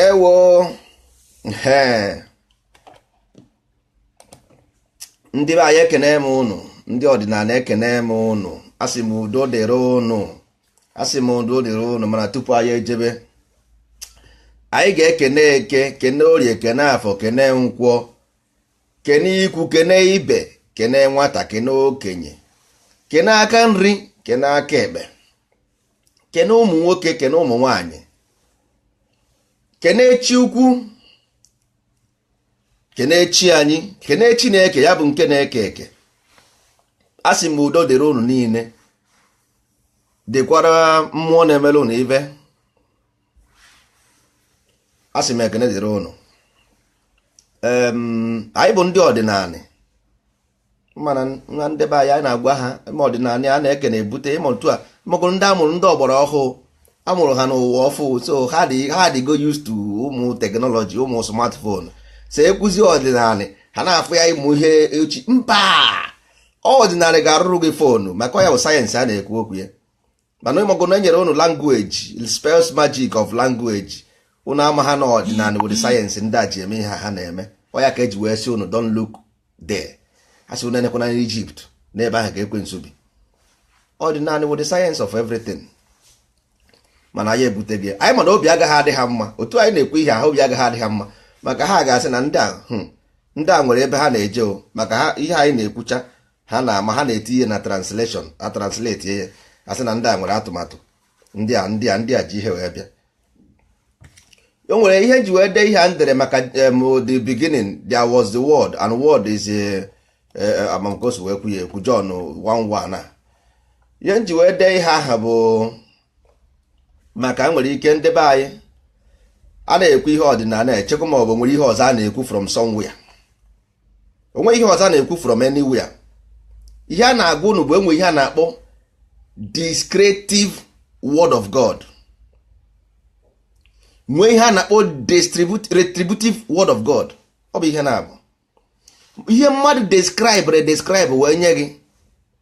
ewo he ndị be anyị ekene m ụnụ, ndị ọdịnala ekene m ụnụ, asị m udo dịrị ụnụ, asị m udo dịrị ụnụ. Mana tupu anyị ejebe, anyị ga-ekene eke, kene orie, kene afọ, kene nkwọ, kene ikwu, kene ibe, kene nwata, kene okenye, kene aka nri, kene aka ekpe, kene ụmụ nwoke, kene ụmụ nwanyị, kene chi ukwu, kene chi anyị, kene Chineke, ya bụ nke na-eke eke. a sị m udo dịrị unu niile, dịkwara mmụọ na-emere unu ibe. a sị m ekene dịrị unu. anyị bụ ndị ọdịnala, mana nwa ndị be anyị na-agwa ha ma ọdịnala a na-eke na-ebute ịmụtụ a maka ndị amụrụ, ndị ọgbara ọhụụ amụrụ ha n'ụwa ọfụ, so ha dịgo used to ụmụ teknọlọji, ụmụ smartphone. so ekwuzi ọdịnala ha na-afụ ya ịmụ ihe echi. mba, ọdịnala ga-arụrụ gị foonu, maka ya bụ sayensị a na-ekwu okwu ya. mana ịmagụ na enyere unu language, spells magic of language. unu ama ha na ọdịnala wụrụ sayensị ndị a ji eme ihe ha na-eme. ọya ka eji wee sị unu don't look there. ha sị unu enekwana n'Ijipt, n'ebe ahụ ka ekwensu bi. ọdịnala wụrụ sayensị of everything. mana anyị ebute gị, anyị mana obi agaghị adị ha mma. otu anyị na-ekwu ihe ahụ, obi agaghị adị ha mma, maka ha ga-asị na ndị a nwere ebe ha na-eje o. maka ha ihe anyị na-ekwucha ha na-ama, ha na-eti ihe na translation, a translate ihe, asị na ndị a nwere atụmatụ, ndị a ji ihe wee bịa. o nwere ihe ji wee dee ihe a ndere maka the beginning there was the word, and word is amamkosi wee kwu ya ekwu, John 1:1 a. ihe nji wee dee ihe aha bụ maka nwere ike ndị be anyị a na-ekwu ihe ọdịnala echekwa, ma ọ bụ nwere ihe ọzọ a na-ekwu from somewhere. onwe ihe ọzọ a na-ekwu from anywhere. ihe a na-agwa unu bụ enwe ihe a na-akpọ descriptive word of God, nwee ihe a na-akpọ retributive word of God. ọ bụ ihe na-abụ ihe mmadụ describe wee nye gị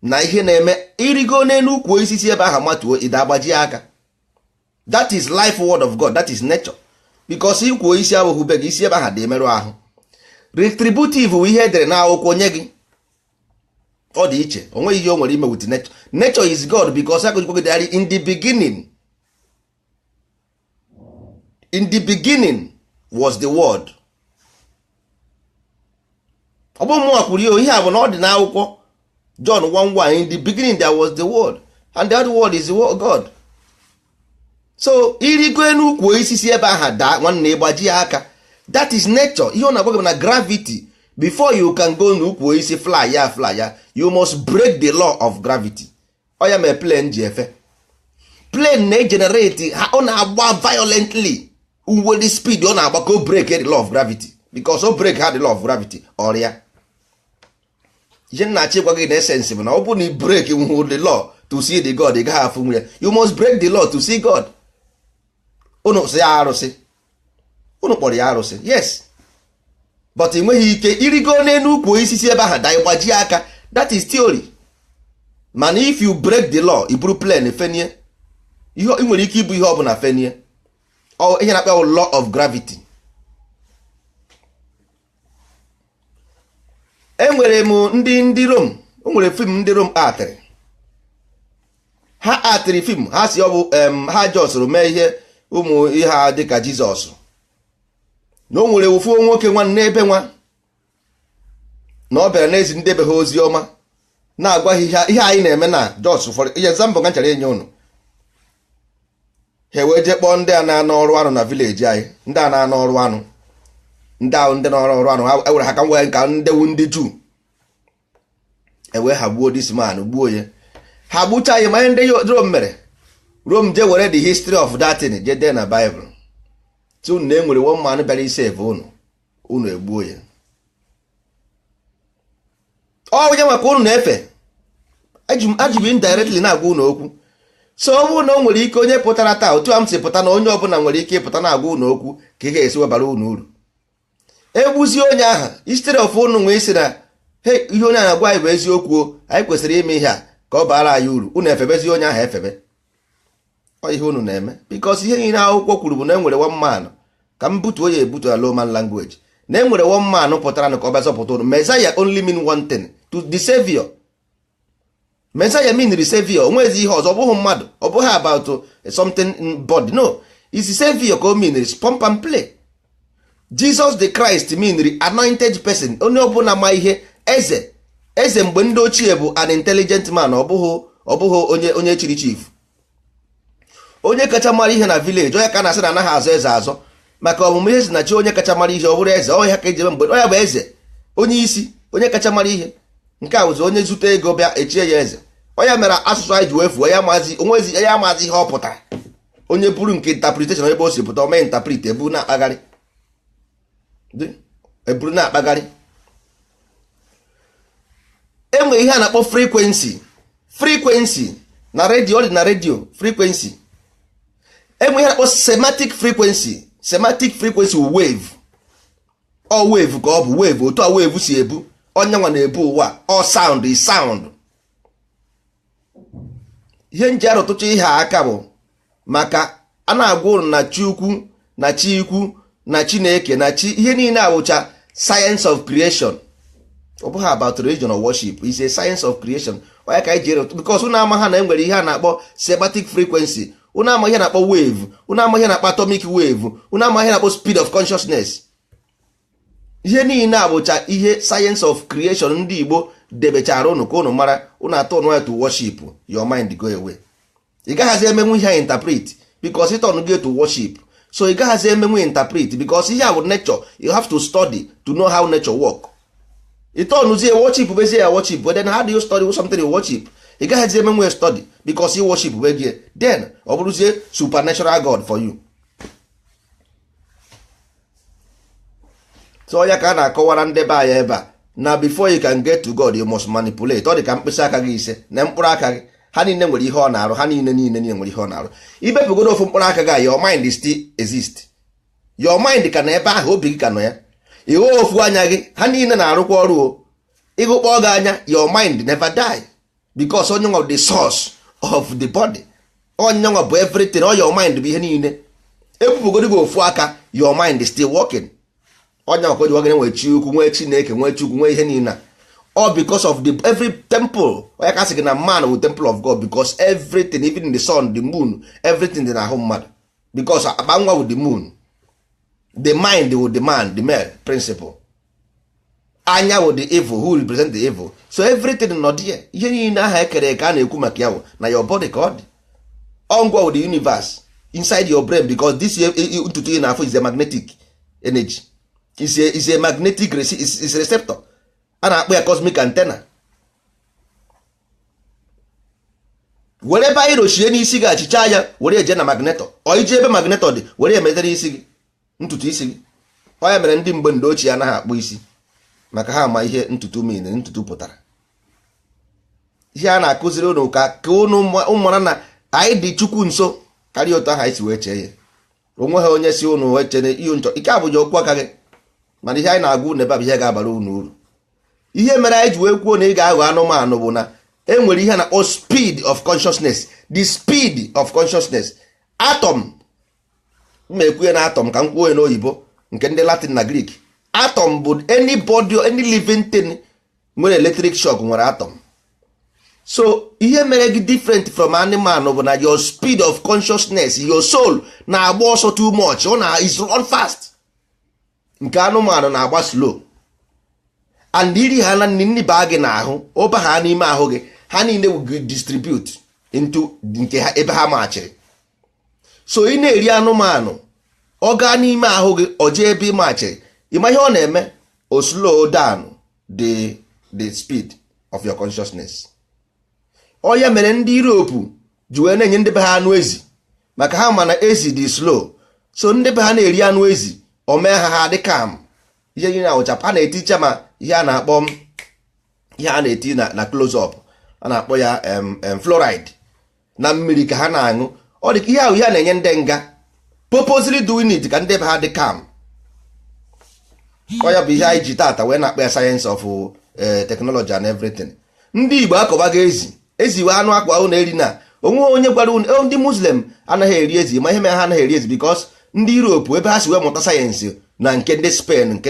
na ihe na-eme. irigo n'elu ukwu osisi ebe ahụ matuo, ide agbaji aka. that is life word of God, that is nature. because ikwu isi abụghị be gị, isi ebe ahụ dị emerụ ahụ. retributive bụ ihe edere n'akwụkwọ nye gị, ọ dị iche. o nweghị ihe o nwere ime with nature. nature is God, because akụkọgidari in the beginning. in the beginning was the word. ọ bụ mmụọ kwuru ihe a bụ na ọ dị n'akwụkwọ John 1:1. in the beginning there was the word, and that word is the word God. so irigo n'ukwu osisi ebe ahụ daa, nwanne ịgbaji aka. that is nature. ihe ọ na-agwa gị na gravity, before you can go n'ukwu osisi fly ya, you must break the law of gravity. ọ ya mere plane ji efe. plane na-egenerate ha, ọ na-agba violently with the speed ọ na-agba ka o break the law of gravity, because o break ha the law of gravity ọrịa. ihe nna-achị gwa gị na essence bụ na ọ bụ na i break the law to see the God, ị gaghị afụ nwunye. you must break the law to see God. unu sị ya arụsị, unu kpọrọ ya arụsị, yes, but ị nweghị ike irigo n'elu ukwu osisi ebe ahụ daa ịgbaji aka. that is theory. mana if you break the law, i buru plane fenie, ihe ị nwere ike ibu ihe ọ bụla fenie. ihe na-akpọ law of gravity. enwere m ndị Rome, o nwere fim ndị Rome atịrị, ha atịrị fim, ha si ọ bụ ha jọsụrụ mee ihe ụmụ ihe ha dịka Jizọs. na o nwere ofu nwoke nwanne ebe nwa na ọ bịara n'ezi ndebe ha ozi ọma, na-agwa ha ihe anyị na-eme na Jos for example ka nchara enye unu. ha wee je kpọọ ndị a na-anọ ọrụ anụ na vileji anyị, ndị a na-anọ ọrụ anụ, ndị ahụ ndị na-ọrụ ọrụ anụ, ha ewere ha ka nwee nka ndewu ndị Juu. ewee ha gbuo this man, gbuo ya. ha gbucha ya, ma ihe ndị Rome mere. Rome je were the history of that thing je dee na Bible. so na enwere one man bịara isave unu egbuo ya. ọ ya maka unu na-efe, ajụbụ indirectly na-agwa unu okwu. so ọ bụrụ na o nwere ike onye pụtara taa, otu a m si pụta, na onye ọbụla nwere ike ịpụta na-agwa unu okwu ka ị ga-esi webara unu uru. egbuzie onye ahụ, instead of unu nwee isi na ihe onye ahụ agwa anyị bụ eziokwu, anyị kwesịrị ime ihe a ka ọ baara anyị uru, unu efebezi onye ahụ efebe. ọ ihe unu na-eme, because ihe niile akwụkwọ kwuru bụ na enwere one man ka m butuo ya ebutu na Roman language na enwere one man pụtara na ka ọ bịa zọpụta unu. Messiah only mean one thing, to the savior. Messiah mean the savior, onwezi ihe ọzọ, ọ bụghị mmadụ, ọ bụghị about something body, no, is the savior ka o mean is pump and play. Jesus the Christ mean the anointed person, onye ọbụla ma ihe, eze mgbe ndị ochie bụ an intelligent man, ọ bụghị onye chiri chief. Onye kacha mara ihe na village, onye ka na-asị na anaghị azọ eze azọ, maka ọmụmụ ihe si na chi onye kacha mara ihe ọ bụrụ eze, ọ ya ka ejebe mgbe onye bụ eze, onye isi, onye kacha mara ihe. Nke a bụzi onye zute ego bịa echie ya eze. Onye mere asụsụ anyị ji wefuo ya amazi, onwezi ya amazi ihe ọ pụtara. Onye buru nke interpretation ebe o si pụta, ome interpret eburu na-akpagharị, eburu na-akpagharị. Enwe ihe a na-akpọ frequency na redio, ọ dị na redio frequency. Enwe ihe a na-akpọ semantic frequency wave. Ọ wave ka ọ bụ wave, otu a wave si ebu, onye nwa na-ebu ụwa, ọ sound is sound. Ihe nji arụtụcha ihe aka bụ maka a na-agwa ụrụ na chi ukwu na chi ikwu na Chineke na chi, ihe niile awụcha science of creation. Ọ bụghị about religion or worship, is a science of creation. Onye ka anyị ji erụtụ, because unu ama ha na enwere ihe a na-akpọ semantic frequency, unu ama ihe na-akpọ wave, unu ama ihe na-akpọ atomic wave, unu ama ihe na-akpọ speed of consciousness. Ihe niile abụcha ihe science of creation ndị Igbo debechara unu ka unu mara, unu atọ ọnụ ya to worship, your mind go away. Ị gaghazi emenwu ihe interpret because it on go to worship. So ị gaghazi emenwu interpret because ihe bụ nature, you have to study to know how nature work. It on zie worship bezie ya worship, but then how do you study something you worship? Ị gaghazi emenwu study because you worship begie, then ọ bụrụzie supernatural God for you. So ya ka na-akọwara ndị be anyị ebe a na before you can get to God you must manipulate. Ọ dị ka mkpịsị aka gị ise na mkpụrụ aka gị, ha niile nwere ihe ọ na-arụ, ha niile nwere ihe ọ na-arụ. Ibepụgodo ofu mkpụrụ aka gị, your mind still exist, your mind ka na ebe ahụ, obi gị ka nọ ya. Iwe ofu anya gị, ha niile na-arụkwa ọrụ o. Ịgụkpọ gị anya, your mind never die because onye nwa the source of the body, onye nwa bụ everything, all your mind bụ ihe niile. Ebupụgodo gị ofu aka, your mind is still working. Onye ọkọji wagị nwee chi ukwu, nwee Chineke, nwee Chukwu, nwee ihe niile. All because of the every temple. Onye ka sị gị na man with temple of God, because everything, even the sun, the moon, everything dị n'ahụ mmadụ. Because agbanwa with the moon, the mind with the man, the male principle. Anya with the evil, who represent the evil. So everything nọ there. Ihe niile aha ekere ka a na-ekwu maka ya na your body ka ọ dị. Ngwa with the universe inside your brain, because this ntutu ị na-afụ is a magnetic energy. Is a magnetic is receptor. A na-akpọ ya cosmic antenna. Were ebe anyị rochie n'isi gị achịcha ya, were eje na magneto. Ọ iji ebe magneto dị, were emedere isi gị, ntutu isi gị. Ọ ya mere ndị mgbe ndị ochie anaghị akpụ isi, maka ha ama ihe ntutu mean, ntutu pụtara. Ihe a na-akụziri unu ka unu ụmụra na anyị dị Chukwu nso karịa otu ahụ anyị si wee chee ya. Onwe ha onye si unu wee chene iyo nchọ, ike abụja okwu aka gị, mana ihe anyị na-agụ unu ebe a bụ ihe ga-abara unu uru. Ihe mere anyị ji wee kwuo na ị ga-aghọ anụmanụ bụ na enwere ihe na speed of consciousness. The speed of consciousness, atom, mmekwu na atom ka m kwuo n'oyibo nke ndị Latin na Greek. Atom bụ any body, any living thing nwere electric shock nwere atom. So ihe mere gị different from animal bụ na your speed of consciousness, your soul na-agba ọsọ too much, ọ na is run fast. Nke anụmanụ na-agba slow. And iri ha na nni baa gị n'ahụ, ọba ha n'ime ahụ gị, ha niile will distribute into nke ha ebe ha machiri. So ị na-eri anụmanụ, ọ gaa n'ime ahụ gị, ọ jee ebe ị machiri, ịma ihe ọ na-eme, o slow down the speed of your consciousness. Ọ ya mere ndị Europe ji wee na-enye ndị be ha anụ ezi, maka ha ma na ezi dị slow. So ndị be ha na-eri anụ ezi, o mee ha dị calm. Ihe gị na Japan na-eticha ma ihe a na-akpọ, ihe a na-eti na close up, a na-akpọ ya fluoride na mmiri ka ha na-aṅụ. Ọ dị ka ihe ahụ ihe a na-enye ndị nga, purposely doing it ka ndị be ha dị calm. Ọ ya bụ ihe anyị ji tata wee na-akpọ ya science of technology and everything. Ndị Igbo akọbaga ezi wee anụ akwa unu eri na onwe onye gwara unu ndị Muslim anaghị eri ezi, ma ihe mere ha anaghị eri ezi because ndị Europe ebe ha si wee mụta sayensị na nke ndị Spain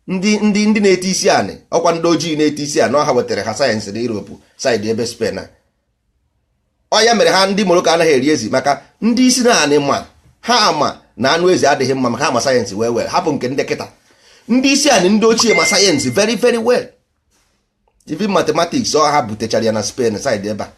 ndị na-ete isi anị ọkwa ndị ojii na-ete isi anị ọha wetara ha sayensị na Europe saịdị ebe Spain ọ ya mere ha ndị Morocco anaghị eri ezi maka ndị isi na anị ma ha ama na anụ ezi adịghị mma maka ha ma sayensị wee hapụ nke ndị kịta ndị isi anị ndị ochie ma sayensị very very well. Even mathematics ọ ha butechara ya na Spain saịdị ebe a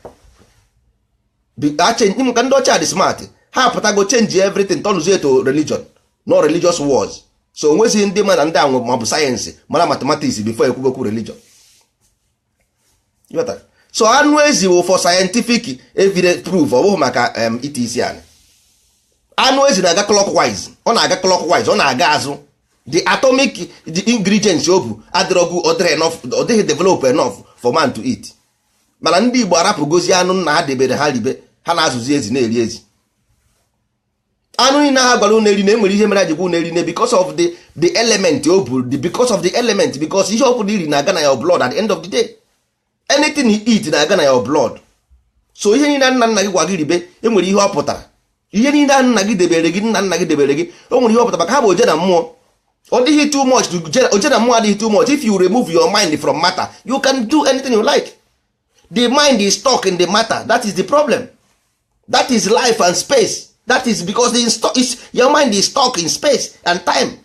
ka ndị ọcha dị smart ha pụtago change everything tọnụzie to religion no religious wars. So onwezighị ndị ma na ndị anwụ maọbụ sayensị mara mathematics before ekwubekwu religion. So anụ ezi bụ for scientific evidence proof ọ bụghị maka ite isi anyị. Anụ ezi na-aga clockwise ọ na-aga azụ. The atomic the ingredients o bu adịrọgụ ọ dịghị develop enough for man to eat. Mana ndị Igbo arapụgozi anụ nna ha debere ha ribe ha na-azụzi ezi na-eri ezi. Anụ niile ha gwara unu eri na enwere ihe mere a ji gwa unu eri because of the element o bu because of the element because ihe ọbụla iri na-aga na your blood at the end of the day. Anything you eat na-aga na your blood. So ihe niile nna gị gwa gị ribe enwere ihe ọ pụtara. Ihe niile nna gị debere gị o nwere ihe ọ pụtara maka ha bụ oje na mmụọ. Ọ dịghị too much oje na mmụọ adịghị too much. If you remove your mind from matter you can do anything you like. The mind is stuck in the matter. That is the problem. That is life and space. That is because your mind is stuck in space and time.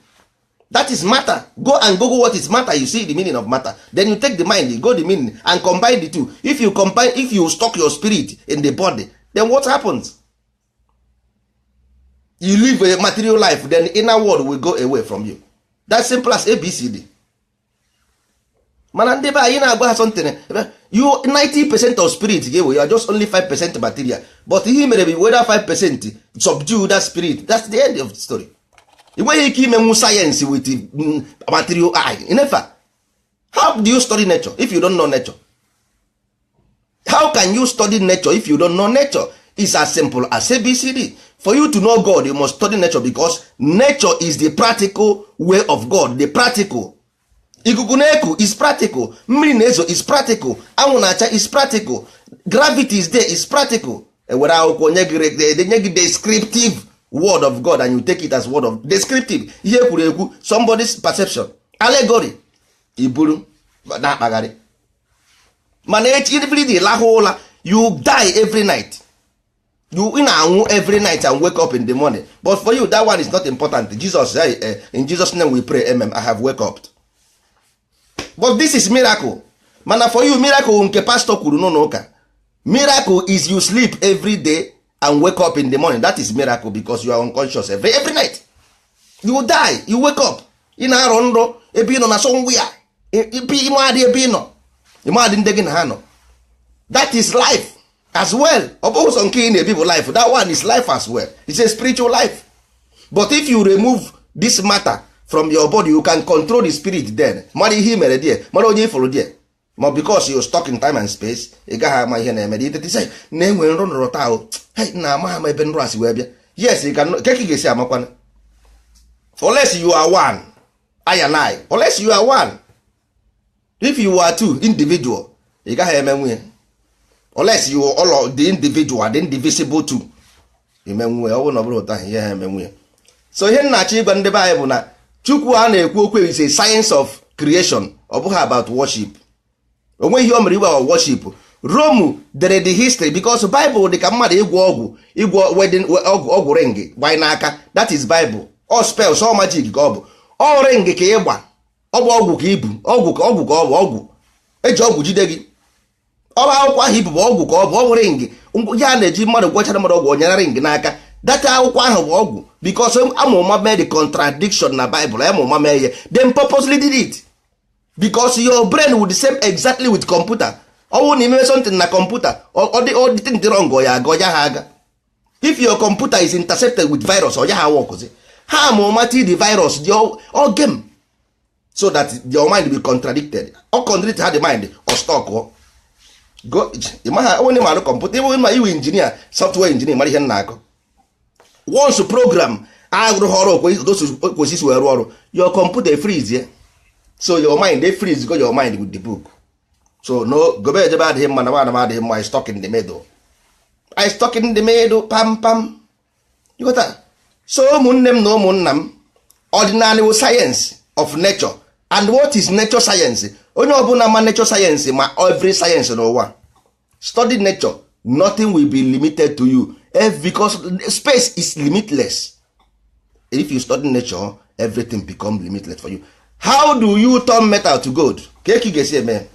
That is matter. Go and Google what is matter. You see the meaning of matter. Then you take the mind, you go the meaning and combine the two. If you stock your spirit in the body, then what happens? You live a material life, then the inner world will go away from you. That's simple as ABCD. Mana ndị be anyị na-agba ha something you 90% of spirit you are just only 5% material, but ihe mere bụ whether 5% subdue that spirit. That's the end of the story. You nweghị ike imenwu science with material eye. Never. How do you study nature if you don't know nature? How can you study nature if you don't know nature? It's as simple as ABCD. For you to know God, you must study nature because nature is the practical way of God. The practical. Ikuku na-eku is practical. Mmiri na-ezo is practical. Anwụ na-acha is practical. Gravity is there is practical. Were akwụkwọ nye gị descriptive word of God and you take it as word of descriptive. Ihe kwuru ekwu somebody's perception. Allegory. Iburu na-akpagharị. Mana every day lahụ ụla you die every night. You na-anwụ every night and wake up in the morning. But for you that one is not important. Jesus in Jesus name we pray amen. I have wake up. But this is miracle. Mana for you miracle nke pastor kwuru n'ụka. Miracle is you sleep every day and wake up in the morning. That is miracle because you are unconscious every night. You die, you wake up. Ị na-arọ nrọ ebe ị nọ na somewhere. Ịmadị ebe ị nọ. Ịmadị ndị gị na ha nọ. That is life as well. Ọ bụghị sọ nke ị na-ebi bụ life. That one is life as well. It's a spiritual life. But if you remove this matter from your body, you can control the spirit then. Mara ihe mere die, mara onye ifuru die. Ma because you're stuck in time and space, ị gaghị ama ihe na-eme. Ite say na-enwe nrọ nrọ taa na ama ebe nrọ asị wee bịa. Yes, you can keki ga-esi amakwana. Unless you are one, I and I. Unless you are one. If you are two individual, ị gaghị eme nwunye. Unless you all of the individual, the indivisible two. Ime nwunye, ọ bụ na ọ bụrụ ụta ihe ha eme nwunye. So ihe nna achọ ịgwa ndị be anyị bụ na Chukwu a na-ekwu okwu is a science of creation. Ọ bụghị about worship. Onwe ihe o mere igwe worship. Rome dere the history because Bible dị ka mmadụ ịgwọ wedding ọgwụ ring gbanye n'aka. That is Bible. All spells, all magic ka ọ bụ. All ring ka ịgba. Ọ bụ ọgwụ ka ibu. Ọgwụ ka ọ bụ ọgwụ. Eji ọgwụ jide gị. Ọ bụ akwụkwọ ahụ ibu bụ ọgwụ ka ọ bụ ọgwụ ring. Ya na-eji mmadụ gwọchara mmadụ ọgwụ onyere ring n'aka. Data akwụkwọ ahụ bụ ọgwụ because amụma mee the contradiction na Bible amụma mee ihe them purposely did it because your brain would same exactly with computer. Ọwụ na ime something na computer all the thing dị wrong ya aga ya ha aga. If your computer is intercepted with virus ya ha workzi ha amụma ti the virus the all game so that your mind will be contradicted or contradict ha the mind or stock go ịmaha onye ma computer iwu engineer software engineer mara ihe na akọ. Once program agụrụ ọrụ kwesịsị were ọrụ your computer freeze yeah? So your mind they freeze go your mind with the book. So no gobe ejebe adịghị mma na mana adịghị mma I stuck in the middle pam pam you got that? so ụmụnne m na ụmụnna m, ọdịnala wụ science of nature. And what is nature science? Onye ọbụla ma nature science ma every science n'ụwa. Study nature, nothing will be limited to you, because space is limitless. If you study nature, everything become limitless for you. How do you turn metal to gold? Ka ị ga-esi eme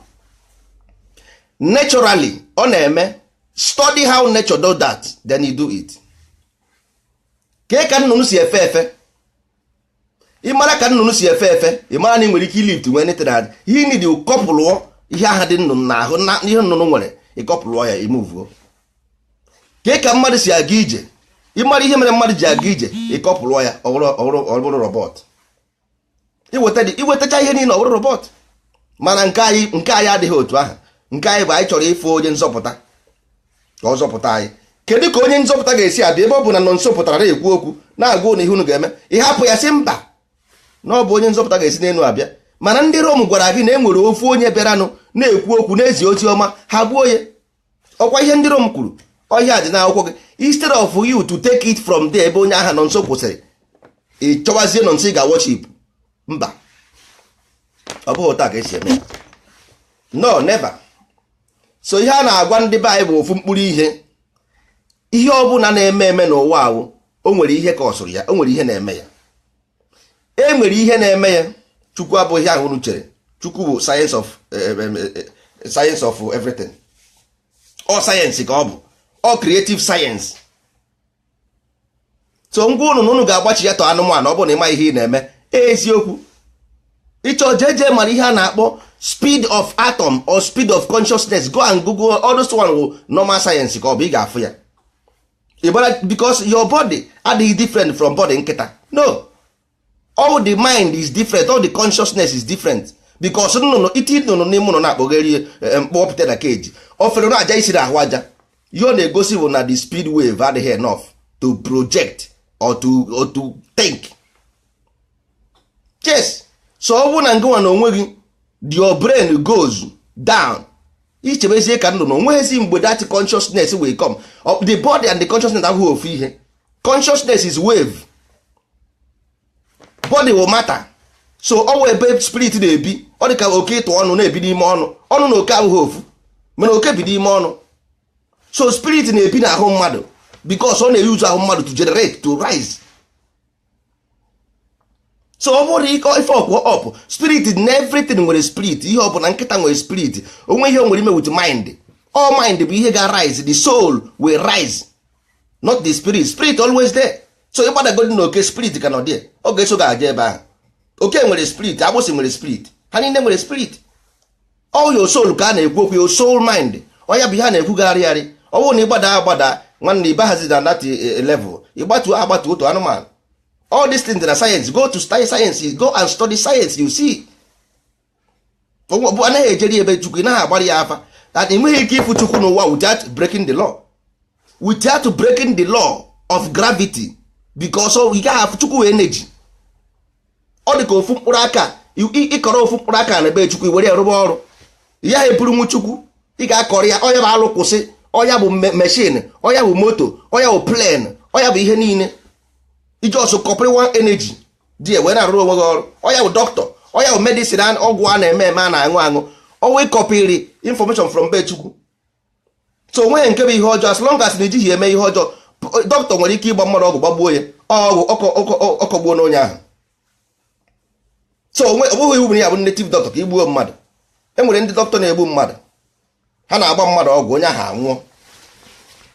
naturally, ọ na-eme. Study how nature do that, then you do it. Ka nnụnụ si efe efe, ị mara ka nnụnụ si efe efe, ị mara na ị nwere ike ilift nwee netad. Ihe need you kọpụlụọ ihe aha dị nnụnụ n'ahụ na ihe nnụnụ nwere, ị kọpụlụọ ya, imuvuo. Ka mmadụ si aga ije, ị mara ihe mere mmadụ ji aga ije, ị kọpụlụọ ya, ọ bụrụ robot. Iwetacha ihe niile ọ bụrụ robot. Mana nke anyị adịghị otu ahụ. Nke anyị bụ anyị chọrọ ịfụ onye nzọpụta ka ọ zọpụta anyị. Kedu ka onye nzọpụta ga-esi abịa ebe ọ bụ na nọ nso pụtara na-ekwu okwu na-agwa na ihe unu ga-eme, ịhapụ ya sị mba na ọ bụ onye nzọpụta ga-esi n'elu abịa? Mana ndị Rom gwara gị na e nwere ofu onye bịaranụ na-ekwu okwu n'ezi ozi ọma, ha gbuo ya. Ọkwa ihe ndị Rom kwuru, ọhịa dị n'akwụkwọ gị. Instead of you to take it from there, ebe onye aha nọ nso kwụsịrị, ị chọwazie nọ nso ị ga-worship. Mba, ọ bụghị ụta ka esi eme. No, never. So ihe a na-agwa ndị be anyị bụ ofu mkpụrụ ihe ọ bụla na-eme eme n'ụwa ahụ, o nwere ihe ka ọ sụrụ ya, o nwere ihe na-eme ya. E nwere ihe na-eme ya. Chukwu abụghị ahụ unu chere. Chukwu bụ science of everything. Ọ sayensị ka ọ bụ, ọ creative science. So ngwa unu ga-agbachi ya tọ anụmanụ ọ bụ na ịma ihe ị na-eme. Eziokwu, ịchọ jeje mara ihe a na-akpọ speed of atom or speed of consciousness, go and Google all those one will normal science ka ọ bụ ị ga-afụ ya. Because your body adịghị different from body nkịta. No, all the mind is different, all the consciousness is different. Because iti nnụnụ n'ime ụlọ na-akpọgeri mkpọpụta na keji, o fere na aja isiri ahụ aja. Ihe ọ na-egosi bụ na the speed wave adịghị enough to project or to think. Yes, so ọ bụ na ngịnwa na onwe gị, your brain goes down, ichebezie ka ndụ na onweghịzi mgbe that consciousness will come. The body and the consciousness abụghị ofu ihe. Consciousness is wave, body will matter. So ọ ebe spirit na-ebi, ọ dị ka oke ịtụ ọnụ na-ebi n'ime ọnụ na oke abụghị ofu, mana oke bi n'ime ọnụ. So spirit na-ebi n'ahụ mmadụ because ọ na-eyuzu ahụ mmadụ to generate, to rise. So ọ bụrụ ife ọkwụ up, spirit na everything nwere spirit. Ihe ọ bụ na nkịta nwere spirit, onwe ihe o nwere ime with mind. All mind bụ ihe ga-rise, the soul will rise, not the spirit. Spirit always there. So ịgbadagodi na oke, spirit ka nọ there, ọ ga-eso ga-aja ebe ahụ. Oke nwere spirit, agbụsị nwere spirit, ha niile nwere spirit. All your soul ka a na-ekwu okwu, your soul mind. Ọnya bụ ihe a na-ekwugharịgharị. Ọ bụrụ na ịgbada nwanne ịbaghazi na that level, ịgbatu otu anụmanụ. All these things na science. Go to study science, go and study science, you see. Bụ anaghị ejeri ebe Chukwu, ị naghị agbara ya afa. That enweghị ike ịfụ Chukwu n'ụwa without breaking the law, without breaking the law of gravity. Because ị gaghị afụ Chukwu energy. Ọ dị ka ofu mkpụrụ aka, ịkọrọ ofu mkpụrụ aka na ebe Chukwu were ya rụba ọrụ. Ya eburu nwu Chukwu, ị ga-akọrọ ya. Ọya bụ alụ kwụsị, ọya bụ machine, ọya bụ moto, ọya bụ plane, ọya bụ ihe niile. Iji ọsọ kọpịrị one energy dị wee na-arụ onwe gị ọrụ. Ọya bụ doctor, ọya bụ medicine, ọgwụ a na-eme a na-aṅụ ọnwe kọpịrị information from be Chukwu. So onweghị nke bụ ihe ọjọọ as long as na ejighị eme ihe ọjọọ. Doctor nwere ike ịgba mmadụ ọgwụ gbagbuo ya, ọgwụ ọkọgbuo n'onye ahụ. So ọ bụghị iwu bụ ya bụ native doctor ka igbuo mmadụ. Enwere ndị doctor na-egbu mmadụ, ha na-agba mmadụ ọgwụ onye ahụ anwụọ.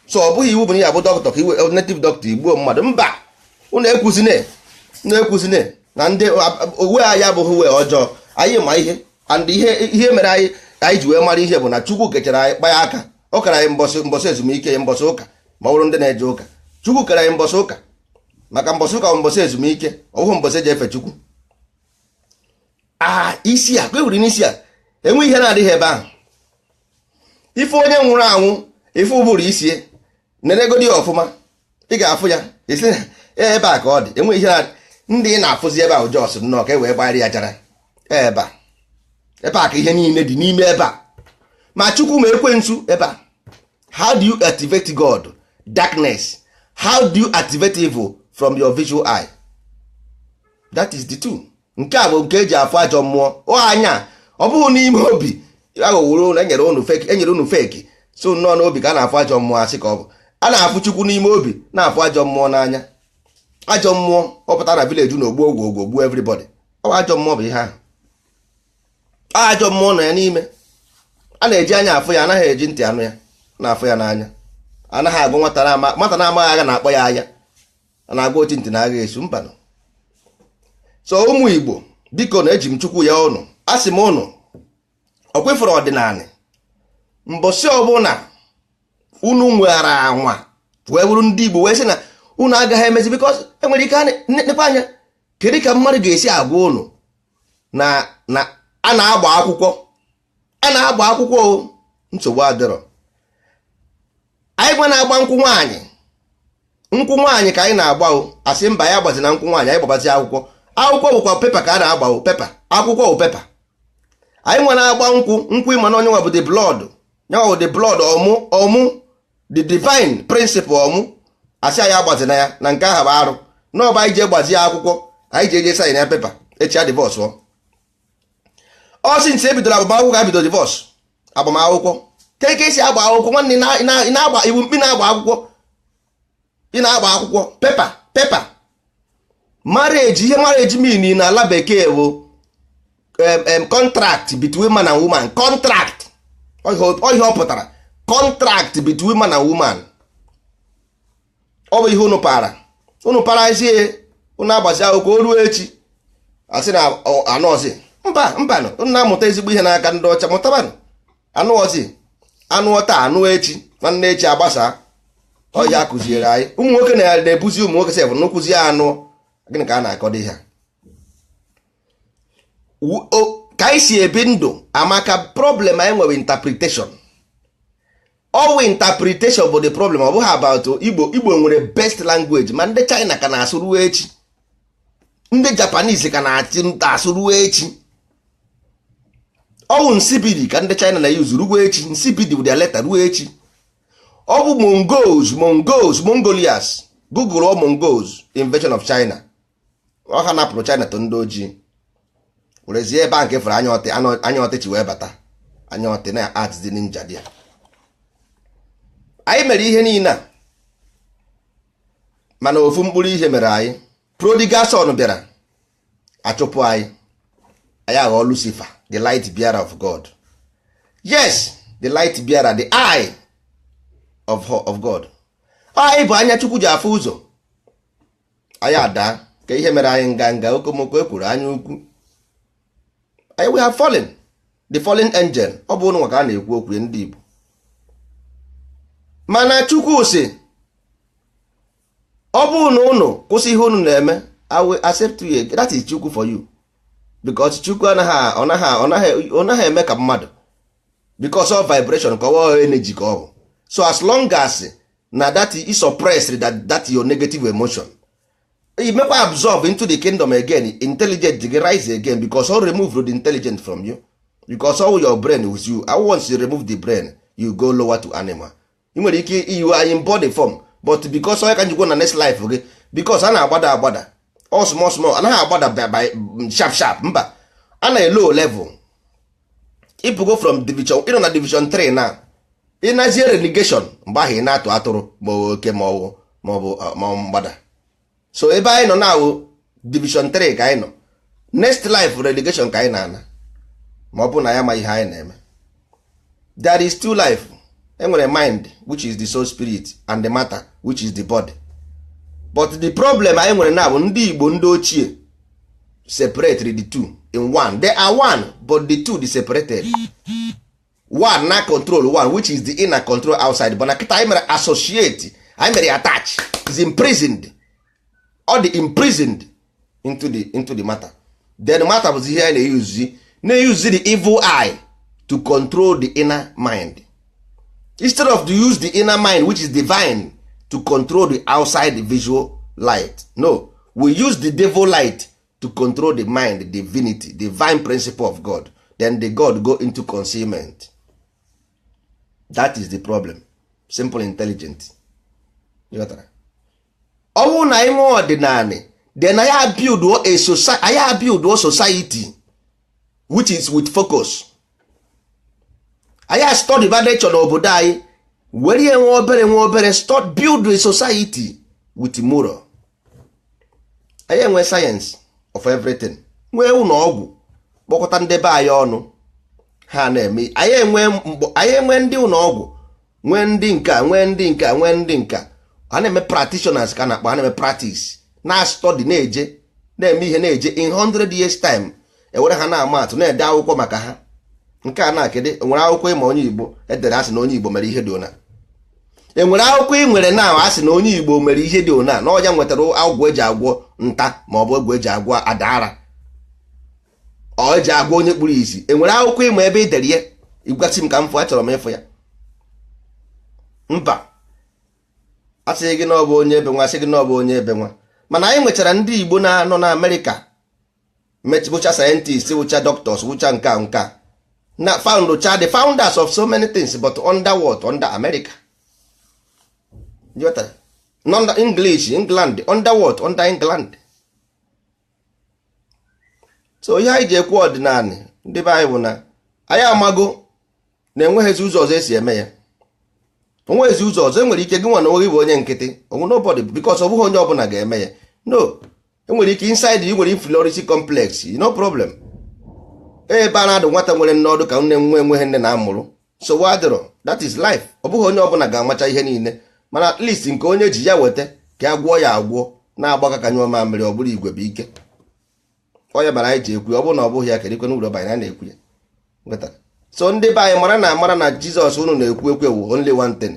So ọ bụghị iwu bụ ya bụ doctor ka iwe native doctor igbuo mmadụ. Mba, unu ekwuzine na ndị uwe anyị abụghị uwe ọjọọ. Anyị ma ihe, and ihe mere anyị ji wee mara ihe bụ na Chukwu kechara anyị kpa ya aka. Ọ kara anyị mbọsị ezumike, mbọsị ụka, ma ọ bụrụ ndị na-eje ụka. Chukwu kere anyị mbọsị ụka maka mbọsị ụka bụ mbọsị ezumike, ọhụụ mbọsị eji efe Chukwu. Isi a ka ewuri n'isi a enwe ihe na-adịghị ebe ahụ. Ife onye nwụrụ anwụ, ife ụbụrụ isie neregodi ya ọfụma, ị ga-afụ ya isi ebe a ka ọ dị. Enwe ihe ndị ị na-afụzi ebe ahụ jos nnọọ ka e wee gbara ya jara ebe a ka ihe niile dị n'ime ebe a. Ma Chukwu ma ekwensu ebe a. How do you activate God? Darkness. How do you activate evil? from your visual eye. That is the two. Nke a bụ nke eji afụ ajọ mmụọ. O anya ọ bụghị n'ime obi aghọworo na enyere unu fake so nọ n'obi ka a na-afụ ajọ mmụọ asị ka ọ bụ a na-afụ Chukwu n'ime obi na-afụ ajọ mmụọ n'anya. Ajọ mmụọ ọpụta na village na ogbu ogwu ogbu everybody. Ọ ajọ mmụọ bụ ihe ahụ. Ajọ mmụọ nọ ya n'ime. A na-eji anya afụ ya, anaghị eji ntị anụ ya na-afụ ya n'anya. Anaghị agụ nwata na-amaghị agha na-akpọ ya anya. A na-agụ oti ntị na agha esu mbanụ. So ụmụ Igbo biko na eji m Chukwu ya ụnụ asị m ụnụ ọ kwefuru ọdịnala mbọsị ọbụla unu nwere anwa wee bụrụ ndị Igbo wee sị na unu agaghị emezi because enwere ike nekpe anya kedu ka mmadụ ga-esi agwa unu na a na-agba akwụkwọ nsogbu adịrọ. Anyị gwa na-agba nkwụ nwaanyị ka anyị na-agba asị mba ya gbazi na nkwụ nwaanyị anyị gbabazi akwụkwọ bụkwa pepa ka a na-agba pepa akwụkwọ bụ pepa. Anyị nwe na-agba nkwụ ịma na onye nwa bụ the blood nyanwa bụ the blood ọmụ the divine principle ọmụ asị anyị agbazi na ya na nke ahụ bụ arụ n'ọba anyị je gbazi ya akwụkwọ anyị je eje saịn ya pepa echi ya divorce ọ sị ntị ebidoro agbamakwụkwọ ka bido divorce agbamakwụkwọ ka esi agba akwụkwọ nwanne ị na-agba iwu mkpi na-agba akwụkwọ ị na-agba akwụkwọ pepa marriage ihe marriage mean na ala bekee bụ contract between man and woman. Contract ọ ihe ọ pụtara contract between man and woman. Ọ bụ ihe unu para isi unu agbazi akwụkwọ o ruo echi asị na anọzi mbanụ unu na-amụta ezigbo ihe n'aka ndị ọcha mụtabanụ anụọzi anụọta anụ echi nwanne echi agbasa ọya akụziere anyị ụmụ nwoke na-ebuzi ụmụ nwoke sef n'ụkwụzi ya anụ gịnị ka a na-akọdo ihe ka anyị si ebi ndụ amaka problem anyị nwere interpretation. All interpretation bụ the problem. Ọ bụghị about Igbo nwere best language ma ndị China ka na-asụ ruo echi, ndị Japanese ka na-asụ ruo echi. Ọ bụ nsibidi ka ndị China na-use ruo echi, nsibidi bụ their letter ruo echi. Ọ bụ Mongolians Google ọ Mongols invasion of China. Ọ ha napụrụ China to ndị ojii werezie ebe a nke fere anya ọtịchi wee bata anya ọtị na art dị ninja dị ya. Anyị mere ihe niile mana ofu mkpụrụ ihe mere anyị. Prodigal son bịara achụpụ anyị aghọọ Lucifer, the light bearer of God. Yes, the light bearer, the eye of God. Anyị bụ anya Chukwu ji afụ ụzọ. Anyị ada ka ihe mere anyị nganga okomoko ekwuru anya ukwu. We have fallen, the fallen angel. Ọ bụ ụnụ ka a na-ekwu okwu ndị Igbo. Mana Chukwu sị ọ bụ na ụnụ kwụsị ihe ụnụ na-eme, I will accept you. That is Chukwu for you. Because Chukwu anaghị eme ka mmadụ. Because of vibration ka ọ energy ka ọ bụ. So as long as na that is suppressed that your negative emotion, you make absorb into the kingdom again, intelligent rise again, because all remove the intelligent from you, because all your brain with you. And once you remove the brain, you go lower to animal. You are in body form, but because all can you go na next life, okay? Because ana agbada all small ana agbada by sharp mba ana a low level. If you go from division na division 3 now, in a zero renegation mgbe ahụ ị na-atụ atụrụ ma oke ma ọ mgbada. So ebe anyị nọ na division 3 ka anyị nọ, next life relegation ka anyị na-ana ma ọ bụ na ya ma ihe anyị na-eme. There is two life. Enwere mind which is the soul spirit and the matter which is the body. But the problem anyị nwere na bụ ndị Igbo ndị ochie separate the two in one. They are one but the two they separated. One na control one which is the inner control outside, but na kita anyị mere associate, anyị mere attach, is imprisoned or the imprisoned into the matter. Then the matter was here na-use the evil eye to control the inner mind, instead of to use the inner mind which is divine to control the outside visual light. No, we use the devil light to control the mind, the divinity, divine principle of God. Then the God go into concealment. That is the problem. Simple intelligent. Ọ ọ bụrụ na anyị nwee ọdịnala then anyị build a society which is with focus. anyị study nature n'obodo anyị were ihe nwe obere start build a society with moral. anyị enwe science of everything, nwee ụlọ ọgwụ kpọkọta ndị be anyị ọnụ ha na-eme. anyị enwe ndị ụlọ ọgwụ, nwee ndị nka, nwee ndị nka ha na-eme practitioners ka na-akpọ, ha na-eme practice na study na-eme ihe na-eje in 100 years time ewere ha na-ama atụ na-ede akwụkwọ maka ha. nke a na-akede enwere akwụkwọ ịma onye Igbo edere asị na onye Igbo mere ihe dị ona. enwere akwụkwọ ị nwere na asị na onye Igbo mere ihe dị ona na ọja nwetara ọgwụ eji agwọ nta ma ọ bụ ọgwụ eji agwọ adara ọ eji agwọ onye kpuru isi. enwere akwụkwọ ịma ebe ị dere ya ịgwasị m ka m fụ, achọrọ m ịfụ ya. mba, asị gị na ọ bụ onye ebe nwa, asị gị na ọ bụ onye ebe nwa. mana anyị nwechara ndị Igbo na-anọ na Amerịka bụcha scientists, wụcha doctors, wụcha nka na the founders of so many things, but under what? Under America. Under England, under what? Under England. So ihe anyị ji ekwu ọdịnala ndị be anyị bụ na anyị amago na enweghịzi ụzọ ọzọ esi eme ya. onweghịzi ụzọ ọzọ. enwere ike gị nwa na onwe gị bụ onye nkịtị, onwe nobody, because ọ bụghị onye ọbụla ga-eme ya. No, enwere ike inside you nwere inferiority complex, no problem. ebe a na-adụ nwata nwere nne ọdụ ka nne enweghị nne na-amụrụ, so adịrọ, that is life. ọ bụghị onye ọbụla ga-amacha ihe niile, mana at least nke onye ji ya weta ka a gwọọ ya agwọ na-agbaka ka nyụọ mamịrị, ọ bụrụ igwe bụ ike. onye bara anyị ji ekwu, ọ bụrụ na ọ bụghị ya kedikwe n'ụlọ banyere na-ekwu ya. So ndị be anyị mara na Jizọs unu na-ekwu ekwu only one thing.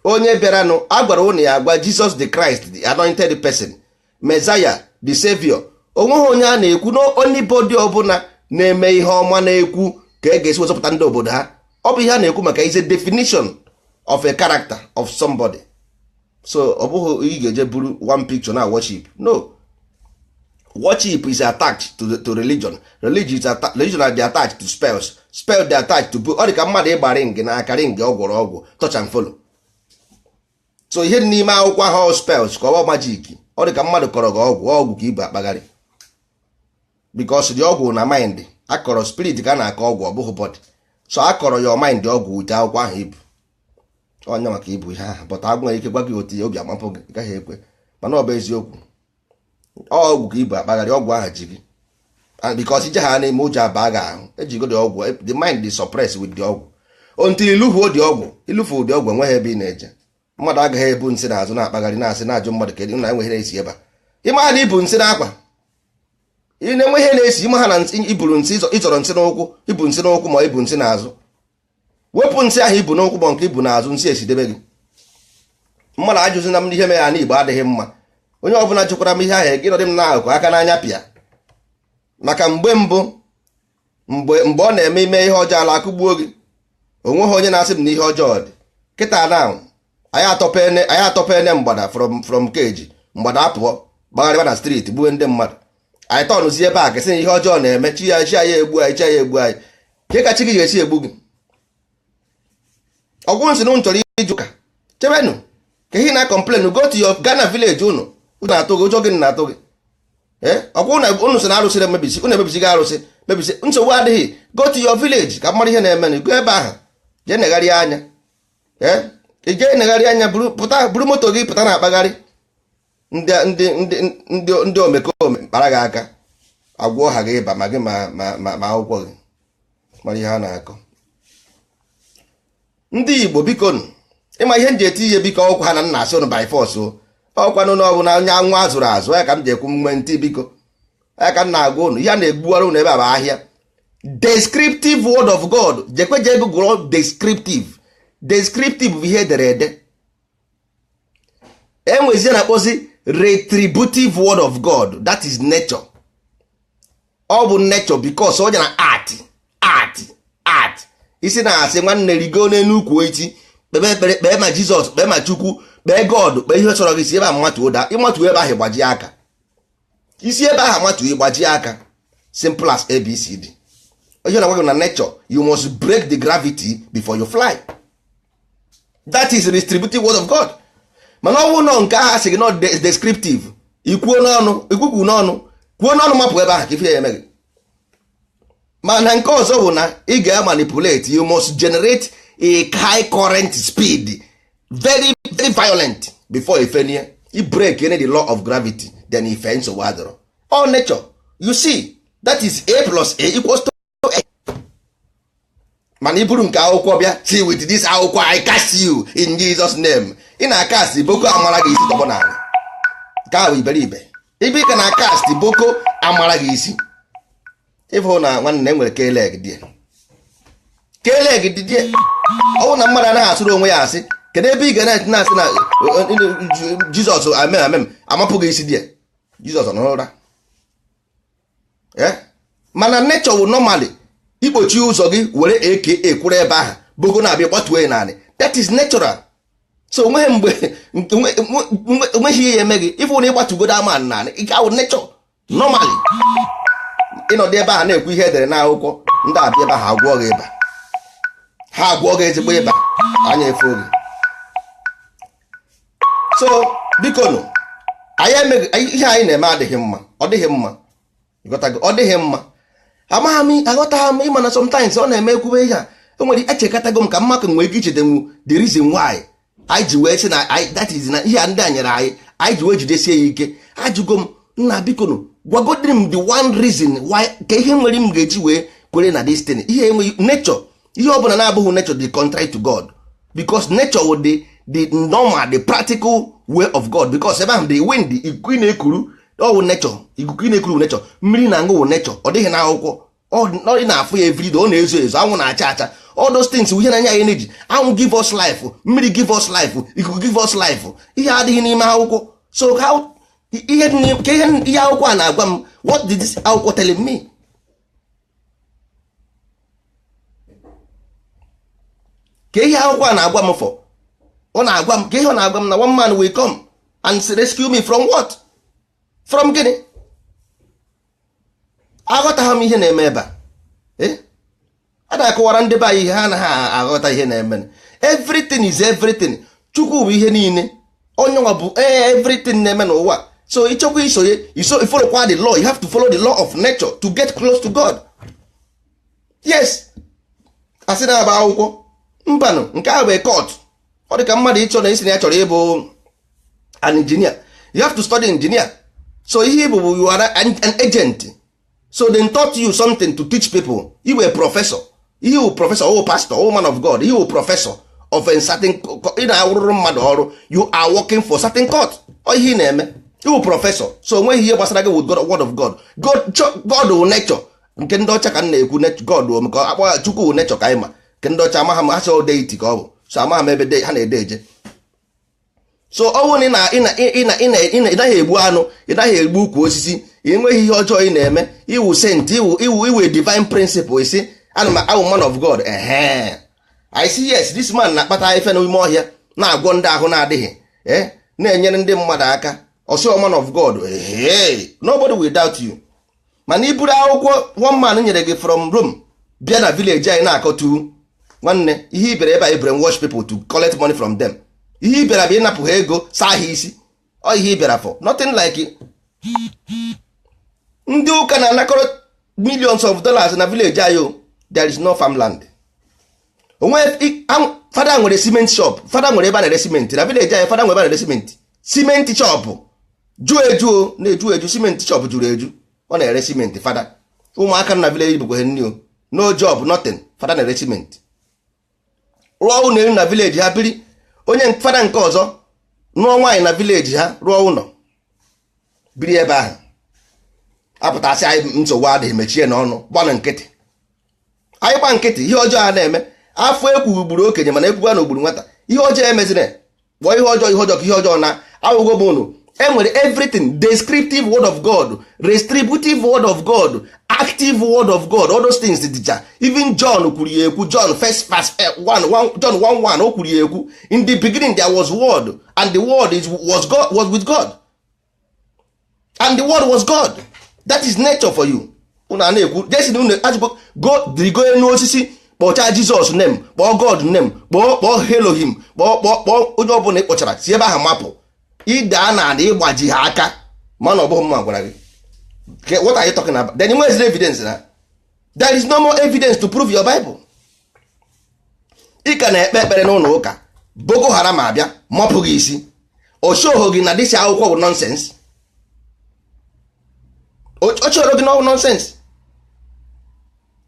onye bịaranụ a gwara unu ya agwa Jesus the Christ, the anointed person, Messiah, the Savior. onweghị onye a na-ekwu na only body ọbụla na-eme ihe ọma na-ekwu ka e ga-esi wezọpụta ndị obodo ha. ọ bụ ihe a na-ekwu maka is a definition of a character of somebody. So ọ bụghị ị ga-eje buru one picture na worship. No, worship is attached to religion. Religion are attached to spells. Spell they attached to ọ dị ka mmadụ ịgba ring na aka ring ọ gwọrọ ọgwụ touch and follow. So ihe n'ime akwụkwọ ahụ spells ka ọ bụ magic. ọ dị ka mmadụ kọrọ gị ọgwụ ka ibu akpagharị, because the ọgwụ na mind akọrọ spirit ka a na-akọ ọgwụ, ọ bụghị body. So akọrọ your mind ọgwụ ute akwụkwọ ahụ ibu onye maka ibu ihe ahụ, but agwụ nwere ike gwa gị otu obi amapụ gị, gaghị ekwe, mana ọ bụ eziokwu. ọgwụ ka ibu akpagharị, ọgwụ ahụ ji gị, and because ije ha na-eme ụjọ aba gị ahụ, ejigo the ọgwụ, the mind is suppressed with the ọgwụ until ilufuo the ọgwụ. ilufu ụdị ọgwụ enweghị ebe ị na-eje. mmadụ agaghị ebu nsị n'azụ na-akpagharị na-asị na-ajụ mmadụ kedụ na enweghị na-esi ebe a. ịma na ibu nsị n'akwa, ị na-enwe ihe na-esi, ịma ha na iburu nsị, ịzọrọ nsị n'ụkwụ, ibu nsị n'ụkwụ ma ibu nsị n'azụ, wepụ nsị ahụ ibu n'ụkwụ ma nke ibu n'azụ, nsị esidebe gị. mmadụ ajụzi na m ihe mere ya na Igbo adịghị mma. onye ọbụla jụkwara m ihe ahụ gị nọdị m n'akụkụ aka n'anya pịa, maka mgbe ọ na-eme ihe ọjọọ ala akụgbuo gị, onweghị onye na-asị m na ihe ọjọọ dị. kịta na anyị atọpene mgbada from keji, mgbada apụọ gbagharịba na street gbuo ndị mmadụ. anyị tọnụzie ebe a kesị na ihe ọjọọ na-eme, chi ya egbu anyị. ka ka chi gị ga-esi egbu gị? ọgwụ nsị na chọrọ iji ụka chebenụ ka ihe na-complain, go to your Ghana village. unu na-atụ gị ụjọ, gị na-atụ gị. ọgwụ na unu so na arụsị emebisi, unu emebisi gị arụsị mebisi, nsogbu adịghị. go to your village ka mmadụ ihe na-eme, go ebe ahụ jee negharị anya. ị jee negharị anya, buru moto gị pụta na akpagharị. ndị omekome kpara gị aka, agwọ ha gị ịba ma gị ma akwụkwọ gị mara ihe ha na-akọ. ndị Igbo biko nụ, ịma ihe m ji eti ihe biko ọkwa ha na nna asị ụnụ by force ọkwanụ na ọ bụ na onye anwụ azụrụ azụ ya ka m ji ekwu mgbe ntị biko ya ka m na-agwa ụnụ. ihe a na-egbuwara ụnụ ebe a bụ ahịa. Descriptive word of God, jekweje ego gụrụ descriptive bụ ihe edere ede. enwezie na-akpọzi retributive word of God, that is nature. ọ bụ nature because onye na art isi na-asị nwanne rigo n'elu ukwu echi kpebe ekpere, kpee ma Jizọs, kpee ma Chukwu, kpee God, kpee ihe chọrọ gị si ebe a mmatụ ụda, ịmatụ ebe ahụ gbajie aka, isi ebe ahụ matụ ịgbajie aka. Simple as ABCD. onye na-agwa gị na nature, you must break the gravity before you fly. That is the distributive word of God. mana ọ bụrụ nọ nke ahụ sị gị nọ descriptive ikwuo n'ọnụ mapụ ebe ahụ ka ife ya eme gị. mana nke ọzọ bụ na ị ga-manipulate, you must generate a high current speed, very very violent before ifenie i break any the law of gravity, then ife nsogbu adọrọ. All nature, you see, that is a plus a equals to a. mana iburu nke akwụkwọ bịa, see with this akwụkwọ I cast you in Jesus name, ị na-akast boko amara gị isi tọgbọ n'ala. Nke ahụ iberibe ibe ka na cast boko amara gị isi. Ịfụ na nwanne nwere keleg dị ọwụ na mmadụ anaghị asụrụ onwe ya asị, kedu ebe ị ga na-asị na Jizọs amapụ gị isi dị Jizọs n'ụra. Mana nature wụ normally ikpochi ụzọ gị were eke ekwuru ebe ahụ boko na-abịa gbatuo ya naanị, that is natural. So onweghị mgbe onweghị ihe eme gị ịfụ na ịgbatugodo ama naanị ike awụ nature normally. Ịnọdụ ebe ahụ na-ekwu ihe edere n'akwụkwọ, ndị abịa ebe ahụ agwọ gị ịba, ha agwọ gị ezigbo ịba, anya efe oge. So biko nụ anyị emeghị ihe anyị na-eme adịghị mma, ọ dịghị mma, ọ dịghị mma. Aghọtaghị m ịma na sometimes ọ na-eme ekwube ihe a, o nwere echekọtago m ka mmakụ nwee ike ichetanwu the reason why anyị ji wee sị na that is na ihe a ndị a nyere anyị ji wee jidesie ya ike. Ajụgo m nna biko nụ gwagodiri m the one reason why ka ihe nwere m ga-eji wee kwere na this thing. Ihe enweghị nature, ihe ọ bụla na-abụghị nature dị contrary to God, because nature would the normal, the practical way of God, because ebe ahụ the wind ikuku na-ekuru ọwụ nature, ikuku na-ekuru nature, mmiri na-aṅụ wụ nature. Ọ dịghị n'akwụkwọ, ọ na-afụ ya everyday, ọ na-ezo ezo, anwụ na-acha acha, all those things ihe na-anya ya energy. Anwụ give us life, mmiri give us life, ikuku give us life. Ihe adịghị n'ime akwụkwọ. So how ihe akwụkwọ a na-agwa m, what did this akwụkwọ telling me? Ka ihe akwụkwọ a na-agwa m for, ọ na-agwa m ka ihe ọ na-agwa m na one man will come and rescue me from what? From gịnị? Aghọtaghị m ihe na-eme ebe a. A na-akọwara ndị be anyị ihe ha anaghị aghọta ihe na-eme. Everything is everything. Chukwu bụ ihe niile, onye nwa bụ everything na-eme n'ụwa. So ịchọkwa isonye, you follow the law, you have to follow the law of nature to get close to God. Yes, asị na aba akwụkwọ mbanụ nke ahụ bụ court. Ọ dị ka mmadụ ịchọ na isi na ya chọrọ ịbụ an engineer, you have to study engineer. So ihe bụ you are an agent. So they taught you something to teach people. You were a professor, you professor, oh pastor, oh man of God, you a professor of a certain, ị na-arụrụ mmadụ ọrụ, you are working for certain court. Ọ ihe na-eme, you professor. So nweghị ihe gbasara gị with God, word of God. God wụ nature. Nke ndị ọcha ka m na-ekwu God wụ maka akpọ Chukwu wụ nature ka anyị ma. Nke ndị ọcha amaghị m ha sị deity ka ọ bụ. So amaghị m ebe ha na-ede eje. So ọ bụrụ na ị naghị egbu anụ, ị naghị egbu ukwu osisi, ị nweghị ihe ọjọọ ị na-eme, iwu sent, iwu divine principle, isi ana m awụ man of God. I see, yes, this man na-akpata ife n'ime ọhịa na-agwọ ndị ahụ na-adịghị, na-enyere ndị mmadụ aka. Also man of God, nobody will doubt you. Mana iburu akwụkwọ one man nyere gị from Rome bịa na village anyị na-akọtu nwanne, ihe ibere ebe anyị brainwash people to collect money from them. Ihe ibere bụ ịnapụ ha ego saa ha isi. Ọ ihe ibere for nothing like it. Ndị ụka na-anakọrọ millions of dollars na village anyị. There is no farmland. Fada nwere cement shop, fada nwere ebe a na-ere cement na village anyị, fada nwere ebe a na-ere cement. Cement shop ju eju na-eju eju, cement shop juru eju, ọ na-ere cement. Fada ụmụaka na village bụkwa nni, no job, nothing, fada na-ere cement. Rụọ ụlọ elu na village ha biri. Onye fada nke ọzọ nụọ nwaanyị na village ha rụọ ụlọ biri ebe ahụ, apụtasị anyị nsogbu adịghị, mechie n'ọnụ gbanụ nkịtị. Anyị gba nkịtị, ihe ọjọọ a na-eme. Afọ ekwu gburu okenye mana ekwuba na ogburu nwata. Ihe ọjọọ emezire gbọ ihe ọjọọ ka ihe ọjọọ na awụgo bụ unu. Enwere everything, descriptive word of God, retributive word of God, active word of God, all those things dịcha. Even John kwuru ya ekwu, John 1 John 1:1 o kwuru ya ekwu, in the beginning there was word and the word was with God and the word was God. That is nature for you. Una na-ekwu jesin unu ajụgo go n'osisi kpọchaa Jesus name, kpọọ God name, kpọọ Elohim, kpọọ onye ọbụla ịkpọchara si ebe ahụ mapụ. ide na ịgbaji ha aka mana ọ bụghị mma gwara gị. What are you talking about? Then where is the evidence na? There is no more evidence to prove your Bible. Ị ka na-ekpe ekpere n'ụlọ ụka Boko Haram abịa mọpụ gị isi o show gị na dịsị akwụkwọ bụ nonsense. O chọrọ gị na nonsense.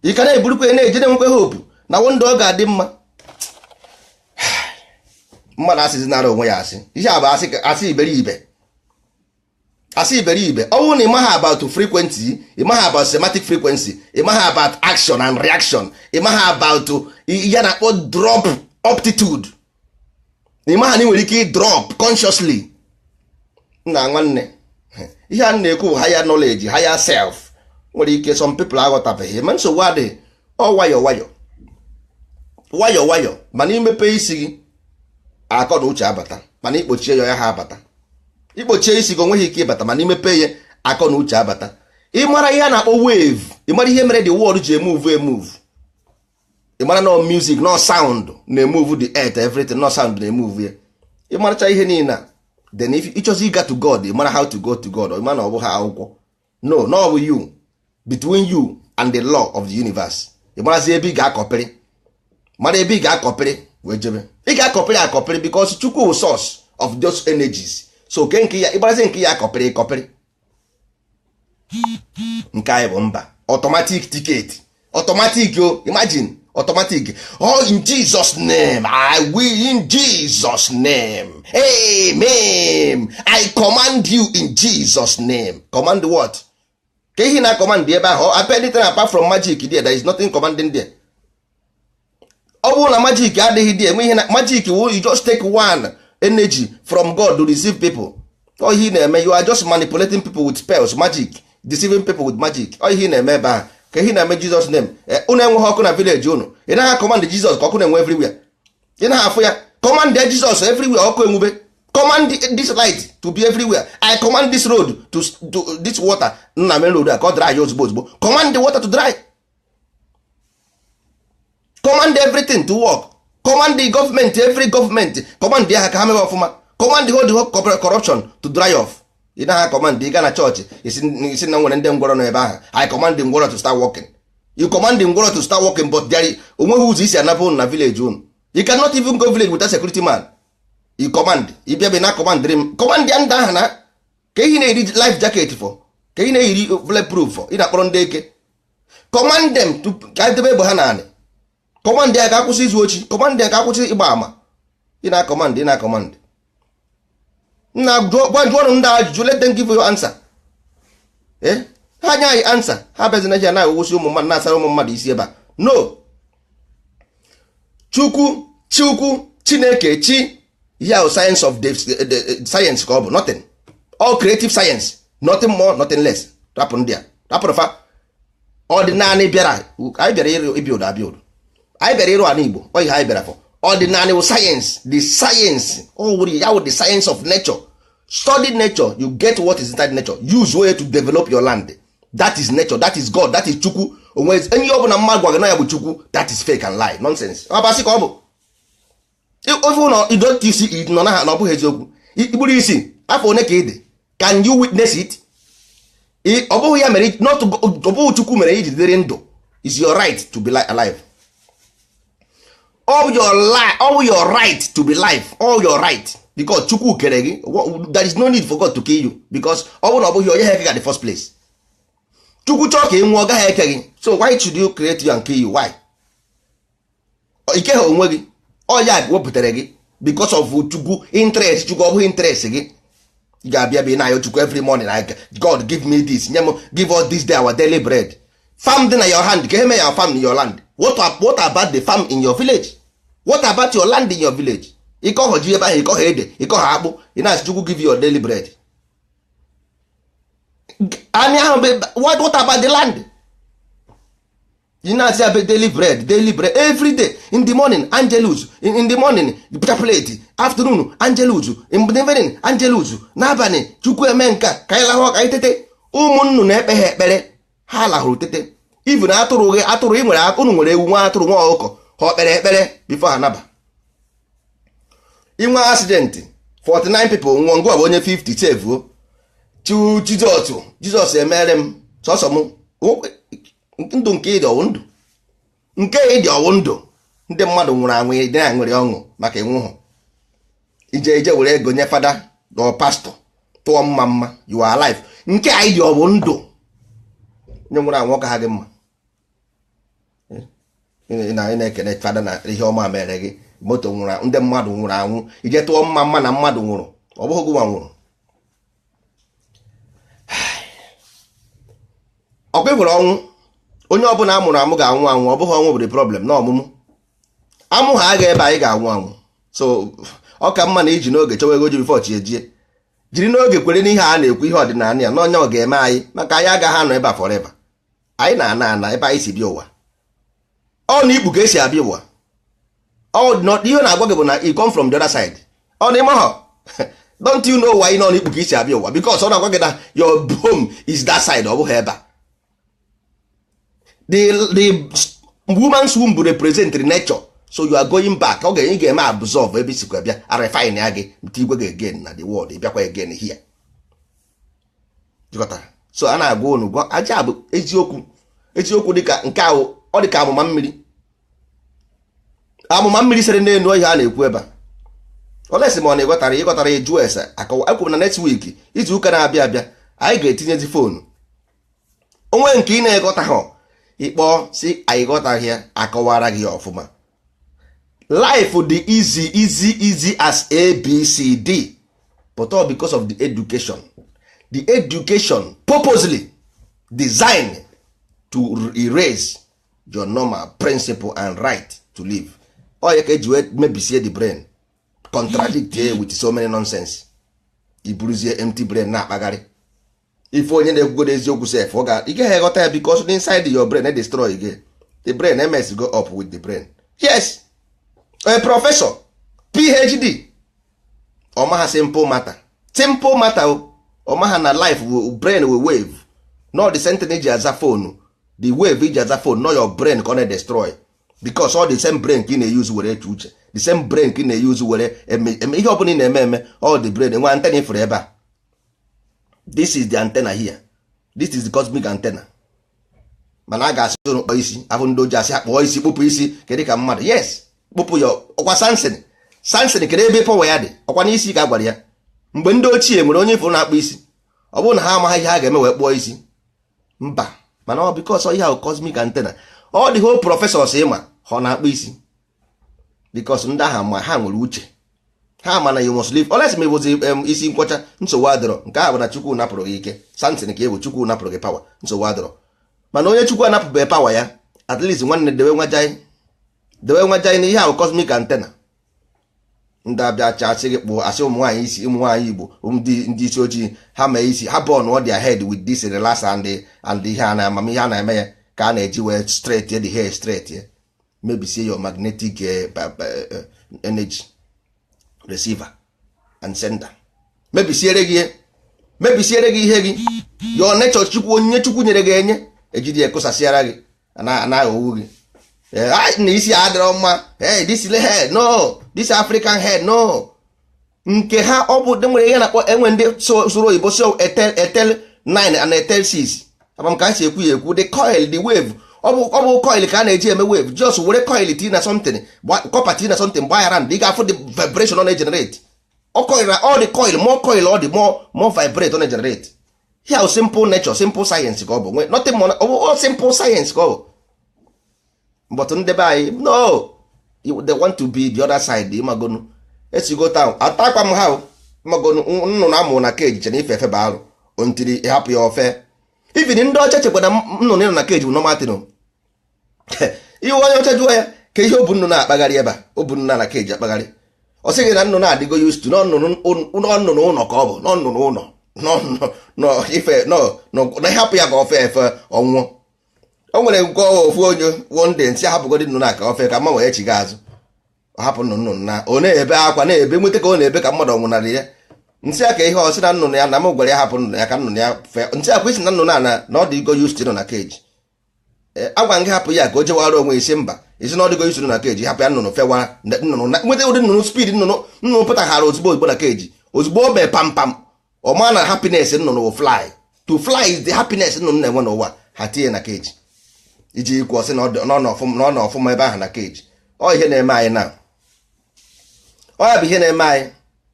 Ị ka na-eburukwa na-eje na-enwekwe hope na wondụ ọ ga-adị mma. Mmadụ asịzi nara onwe ya asị ihe a bụ asị iberibe. Asị iberibe ọ bụrụ na ị maghị about frequency, ị maghị about semantic frequency, ị maghị about action and reaction, ị maghị about ya na-akpọ drop aptitude, ị maghị na ị nwere ike drop consciously. Nna nwanne ihe a na-ekwu higher knowledge, higher self nwere ike some people aghọtabeghị ma nsogbu adịghị. Ọ nwayọ mana imepe isi gị akọ na uche abata mana ikpochie ya ha abata. Ikpochie isi gị onweghị ike ịbata mana imepe ya akọ na uche abata. Ị mara ihe a na-akpọ wave, ị mara ihe mere the world ji emove. Ị mara no music, no sound na-emove the earth, everything, no sound na-emove ya. Ị maracha ihe niile then if you choose to God, ị mara how to go to God. Ị mara na ọ bụ ha akwụkwọ. No bụ you, between you and the law of the universe. Ị marazi ebe ị ga-akọpịrị, mara ebe ị ga-akọpịrị wee jebe. Ị ga-akọpịrị because Chukwu source of those energies. So ke nke ya ịgbarazi nke ya akọpịrị nke anyị bụ mba automatic ticket, automatic imagine automatic. In Jesus name I will, in Jesus name, amen, I command you in Jesus name. Command what? Ke ihe na command ebe ahụ anything apart from magic there is nothing commanding there. Ọ bụrụ na magic adịghị there, ihe na magic you just take one energy from God to deceive people. All he na-eme, you are just manipulating people with spells, magic, deceiving people with magic. All he na-eme ebe a ka ihe na-eme Jesus name. Unu enweghị ọkụ na village unu, ị naghị command Jesus ka ọkụ na-enwe everywhere. Ị naghị afụ ya, command Jesus everywhere ọkụ enwube. Command this light to be everywhere. I command this road to this water na main road ka ọ dry ozugbo. Command the water to dry. Command everything to work. Command the government, every government, command ya ka ha mewe ọfụma. Command the whole corruption to dry off. Ị na command ị ga na church isi na nwere ndị ngwọrọ nọ ebe ahụ. I command the ngwọrọ to start working. You command the ngwọrọ to start working, but there onweghị ụzọ isi anapụ na village unu. You cannot even go village without security man. You command, ị bịa be na command dream. Command ya ndị ahụ na ka ihe na-eri life jacket for, ka ihe na-eri bulletproof for, ị na-akpọrọ ndị eke. Command them to ka debe egbe ha naanị. Command ya ka akwụsị izu ochi, command ya ka akwụsị ịgba ama. Ị na command. Na gwa ndị ajụjụ, let them give you answer. Ha nye anyị answer, ha bịazi na ihe na ewusi ụmụ mmadụ na-asara ụmụ mmadụ isi ebe a. No. Chukwu Chineke chi ya science of the science ka ọ bụ nothing. All creative science, nothing more, nothing less. Rapụ ndị a, rapụ fa. Ọdịnala bịara, anyị bịara ibiod abiod. Anyị bịara ịrụ ala Igbo, ọ ihe anyị bịara for. Ordinary science, the science, the science of nature. Study nature, you get what is inside nature. Use way to develop your land. That is nature, that is God, that is Chukwu. Onye ọbụla mmadụ gwa gị na ya bụ Chukwu, that is fake and lie, nonsense. Ọbasị ka ọ bụ. Ofu na idot isi nọ na ha na ọ bụghị eziokwu. Iburu isi, afọ one ka ị dị. Can you witness it? Ọ bụghị ya mere, ọ bụghị Chukwu mere iji dịrị ndụ. It's your right to be alive. All your right to be life, all your right, because Chukwu kere gị, there is no need for God to kill you, because ọ bụrụ na ọ bụghị onye heke gị at the first place. Chukwu chọọ ka ị nwụọ gaghị eke gị, so why should you create you and kill you? Why? Ike ha onwe gị, ọ ya wepụtara gị because of Chukwu interest. Chukwu ọ bụghị interest gị, ị ga-abịa bịa na ya Chukwu every morning, like God give me this, give us this day our daily bread. Farm dị na your hand, ka eme ya farm in your land. What about the farm in your village? What about your land in your village? Ịkọghọ ji ebe ahụ, ịkọghọ ede, ịkọghọ akpụ, ị na-asị Chukwu give you your daily bread. What about the land? You na-asị abịa daily bread every day. In the morning angelus, in the morning plate, afternoon angelus, in the evening angelus, n'abalị Chukwu eme nka ka anyị lahụ ka anyị tete. Ụmụnnu na-ekpe ha ekpere, ha lahụrụ tete. Even atụrụ ị nwere unu nwere ewu nwa atụrụ nwa ọkụkọ, ha kpere ekpere before ha naba. Inwe accident 49 people nwụọ ngwa bụ onye 50 sevuo chu Jizọs emere m sọsọ m ndụ nke ịdị ọwụ ndụ nke ịdị ọwụ ndụ ndị mmadụ nwụrụ anwụ dị na nwere ọṅụ maka ịnwụhụ ije were ego nye fada na pastọ tụọ mma you are alive nke a ịdị ọwụ ndụ nye nwụrụ anwụ ka ha gị mma ị na-ekene fada na ihe ọma mere gị moto nwụrụ ndị mmadụ nwụrụ anwụ ije tụọ mma na mmadụ nwụrụ ọ bụghị gị nwa nwụrụ ọkwa nwere ọnwụ onye ọbụla a mụrụ amụ ga-anwụ anwụ ọ bụghị ọnwụ bụ the problem na ọmụmụ amụ ha aga ebe anyị ga-anwụ anwụ so ọ ka mma na iji n'oge chọwa ego ji bifo chi ejie jiri n'oge kwere n'ihe a na-ekwu ihe ọdịnala ya na onye ọ ga-eme anyị maka anyị agaghị anọ ebe a forever anyị na-ana ebe anyị si bịa ụwa ọ na ikpu ka esi abịa ụwa ihe na-agwa gị bụ na you come from the other side ọ na ịmahọ don't you know why nọ na ikpu ka isi abịa ụwa because ọ na-agwa gị na your home is that side ọ bụghị ebe a the woman's womb represent nature so you are going back ọ ga-enye ga-eme absorb ebe isikwa bịa refine ya gị nte igwe gị again na the world bịakwa again here jikọtara so a na-agwa unu gwa aja bụ eziokwu dịka nke ahụ ọ dịka amụma mmiri sere n'elu ihe a na-ekwu ebe a olesi ma ọ na-egotara ịgọtara ya jụọ ese akọwa ekwuru na next week izu ụka na-abịa abịa anyị ga-etinyezi foonu onwe nke ị na-egọta ha ịkpọ si anyị ghọtaghị ya akọwara gị ọfụma life dị easy as ABCD but all because of the education purposely designed to erase your normal principle and right to live ọ ya ka eji wee mebisie the brain contradict with so many nonsense iburuzie empty brain na-akpagharị ife onye na-ekwugodo eziokwu sef ị gaghị eghọta ya because inside your brain destroy again the brain MS go up with the brain yes a professor PhD ọmaha simple matter ọmaha na life brain will wave not the same thing iji aza phone the wave iji aza phone not your brain ka ọ na-destroy because all the same brain ka ị na-use were eche uche the same brain ka ị na-use were eme ihe ọbụla ị na-eme all the brain nwa antenna ifere ebe a this is the antenna here this is the cosmic antenna mana a ga-asị ụnụ kpọọ isi ahụ ndị ojii asị akpọọ isi kpụpụ isi kedụ ka mmadụ yes kpụpụ ya ọkwa sansin kedụ ebe pọwa ya dị ọkwa n'isi ka a gwara ya mgbe ndị ochie nwere onye ifuru na-akpụ isi ọ bụrụ na ha amaghị ihe ha ga-eme wee kpụọ isi mba mana ọ because ihe ahụ cosmic antenna ọ dị ho prọfesọs ịma ha na-akpụ isi because ndị ahụ ma ha nwere uche ha ma na you must live oles mebozi isi nkwọcha nsogbu adịrọ nke a bụ na Chukwu napụrụ gị ike santin ka ewu Chukwu napụrụ gị pawa nsogbu adịrọ mana onye Chukwu anapụbeghị pawa ya at least nwanne dewe nwajai na ihe ahụ cosmic antenna ndị abịa chasị gị kpụ asị ụmụ nwaanyị Igbo ndị isi ojii ha mee isi ha burn all their head with this relax and ihe a na-amamihe a na-eme ya ka a na-eji wee straight the hair straight mebisie your magnetic energy receiver and sender mebisiere gị ihe gị your nature Chukwu onye Chukwu nyere gị enye ejidi ekosasiara gị na owu gị na isi adịrọ mma this head no this African head no nke ha ọ bụ nwere ihe na-akpọ enwe ndị soro oyibo so etel 9 and etel 6 abam ka si ekwu the coil the wave ọ bụ coil ka a na-eji eme wave just were coil tii na something copper tii na something gbaa ya ị ga-afụ the vibration ọ na-generate all the coil all the more vibrate ọ na-generate here simple nature simple science ka ọ bụ nothing more all simple science ka ọ bụ but ndị be anyị no they want to be the other side ịmagonu esigo town atakwa m ha ịmagonu nnụnụ amụ na cage che na ife efe ba arụ ontiri ịhapụ ya ofe even ndị ọcha chekwa na nnụnụ nọ na cage bụ normal ihe onye ọcha jụọ ya ka ihe obu nnụnụ na-akpagharị ebe a obu nnụnụ na cage akpagharị ọ sịghị na nnụnụ adịgo used to n'ọnnụnụ ụlọ ka ọ bụ n'ọnnụnụ ụlọ ife na ịhapụ ya ka ofe efe ọnwụọ o nwere nke ofu onye wonde nsị ahapụgodi nnụnụ aka ofe ka mma wee chiga azụ hapụ nnụnụ na ọ na-ebe akwa na-ebe nweta ka ọ na-ebe ka mmadụ ọnwụnarị ya nsị aka ihe ọsị na nnụnụ ya na m gwara ya hapụ nnụnụ ya ka nnụnụ ya fee nsị akwa isi na nnụnụ a na ọ dịgo used nọ na keji agwa ngị hapụ ya ka o jewara onwe isi mba isi na ọ dịgo used nọ na keji hapụ ya nnụnụ fewa nnụnụ nweta ụdị nnụnụ speed nnụnụ pụtaghara ozugbo ozugbo na keji ozugbo o mee pampam ọma na happiness nnụnụ fly to fly is the happiness nnụnụ na-enwe n'ụwa ha tinye na keji iji ikwu ọsị na ọ nọ ọfụma ebe ahụ na keji. Ọ ihe na-eme anyị na ọ ya bụ ihe na-eme anyị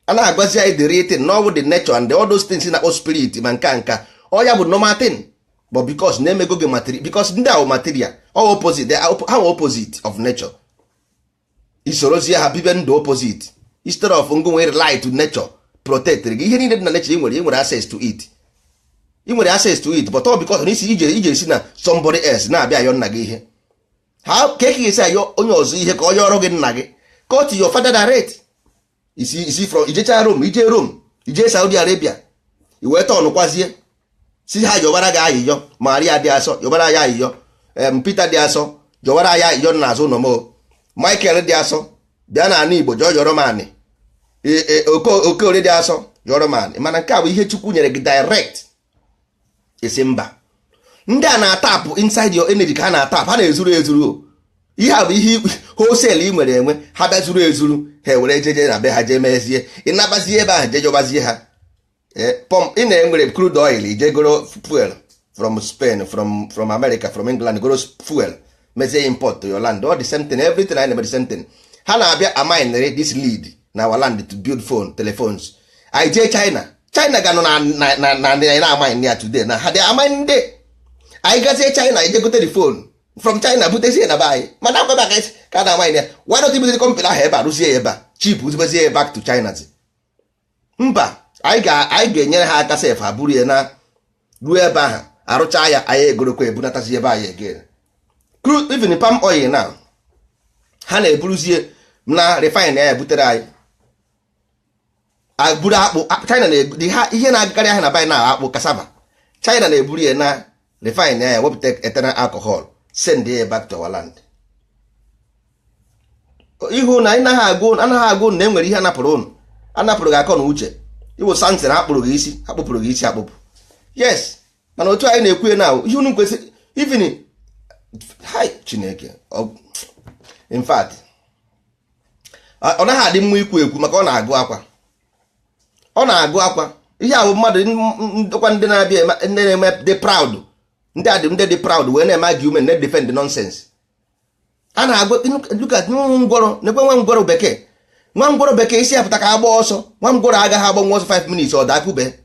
a na-agwazi anyị the real thing na ọ bụ the nature and all those things na-akpọ spirit ma nka ọ ya bụ normal thing but because na-emego gị material because ndị ahụ material opposite ha nwe opposite of nature isorozie ha bibe ndụ opposite instead of ngo nwere rely to nature protect gị ihe niile dị na nature ị nwere access to it ị nwere access to it but all because n'isi ije esi na somebody else na-abịa ayọ nna gị ihe ha ka eke esi ayọ onye ọzọ ihe ka onye ọrụ gị nna gị go to your father direct isi from ijecha Rome ije Saudi Arabia iwee tọn kwazie si ha yọbara gị ayịyọ Maria dị asọ yọbara ya ayịyọ Peter dị asọ yọbara ya ayịyọ n'azụ ụlọ m Michael dị asọ bịa na ana Igbo jọọ yọrọ m anị Okorie dị asọ yọrọ m anị mana nke a bụ ihe Chukwu nyere gị direct esi mba ndị a na-atapụ inside your energy ka ha na-atapụ ha na-ezuru ihe a bụ ihe wholesale ị nwere enwe ha bịa ezuru ha ewere jeje na be ha jee mezie ịnabazie ebe ahụ jejọbazie ha pump ị na-enwere crude oil ije goro fuel from Spain from America from England goro fuel mezie import to your land all the same thing everything I never the same thing ha na-abịa amine this lead na our land to build telephones I jee China ga nọ na amine ya today na ha dị amine ndị anyị gazie China ije gote the phone from China butezie na be anyị mana akwaba ka na amine ya why don't you build the company ahụ ebe a rụzie ya ebe a chip zibezie back to China mba anyị ga-enyere ha aka sef abụrụ ya na ruo ebe ahụ arụcha ya anyị egorokwa ebunatazi ebe anyị egere crude even palm oil na ha na-eburuzie na refine ya butere anyị aburu akpụ China ihe na-agakarị ahịa na be anyị na akpụ cassava China na-eburu ya na refine ya wepụta ethanol alcohol send ya back to our land. Ihu na anaghị agụ na enwere ihe anapụrụ gị akọ na uche iwu santin akpụrụ gị isi akpụpụrụ gị isi akpụpụ yes mana otu anyị na-ekwu na ihe unu kwesịrị even hi Chineke in fact ọ naghị adị mma ikwu ekwu maka ọ na-agụ akwa ihe ahụ mmadụ ndokwa ndị na-abịa ndị na-eme dị proud ndị dị proud wee na-eme argument na defend nonsense a na-agụ look at ngwọrọ nekwe nwa ngwọrọ bekee isi apụta ka agba ọsọ nwa ngwọrọ agaghị agbanwe ọsọ 5 minutes ọ dakube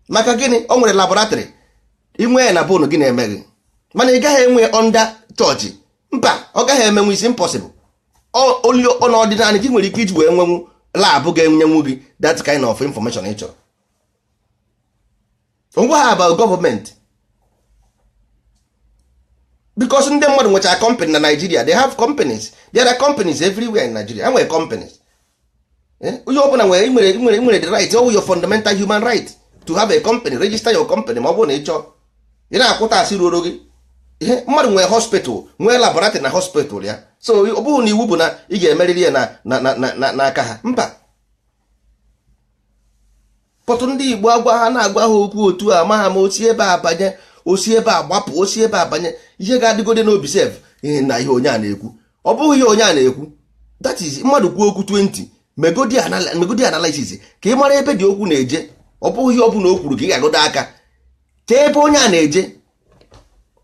maka gịnị o nwere laboratory inwe ya na bonu gị na-eme gị mana ị gaghị enwe onda chọọchị mba ọ gaghị emenwe isi impossible ọnọdịnala gị nwere ike iji wee nwenwu labụ ga-enyenwu gị that kind of information ị chọrọ ngwa ha about government because ndị mmadụ nwechara company na Nigeria they have companies there are companies everywhere in Nigeria and nwere companies onye ọbụla nwere the right your fundamental human right to have a company register your company ma ọ bụrụ na ị chọọ ị na-akwụta asị ruoro gị ihe mmadụ nwere hospital nwee laboratory na hospital ya so ọ bụghị na iwu bụ na ị ga-emerịrị ya n'aka ha mba pọtụ ndị Igbo agwa ha na-agwa ha okwu otu a ma ha ma osi ebe a banye osi ebe a gbapụ osi ebe a banye ihe ga-adịgode n'obi sef ihe na ihe onye a na-ekwu ọ bụghị ihe onye a na-ekwu that is mmadụ kwuo okwu 20 megodi analysis ka ị mara ebe dị okwu na-eje ọ bụghị ihe ọ bụla o kwuru ka ị ga-agodo aka ka ebe onye a na-eje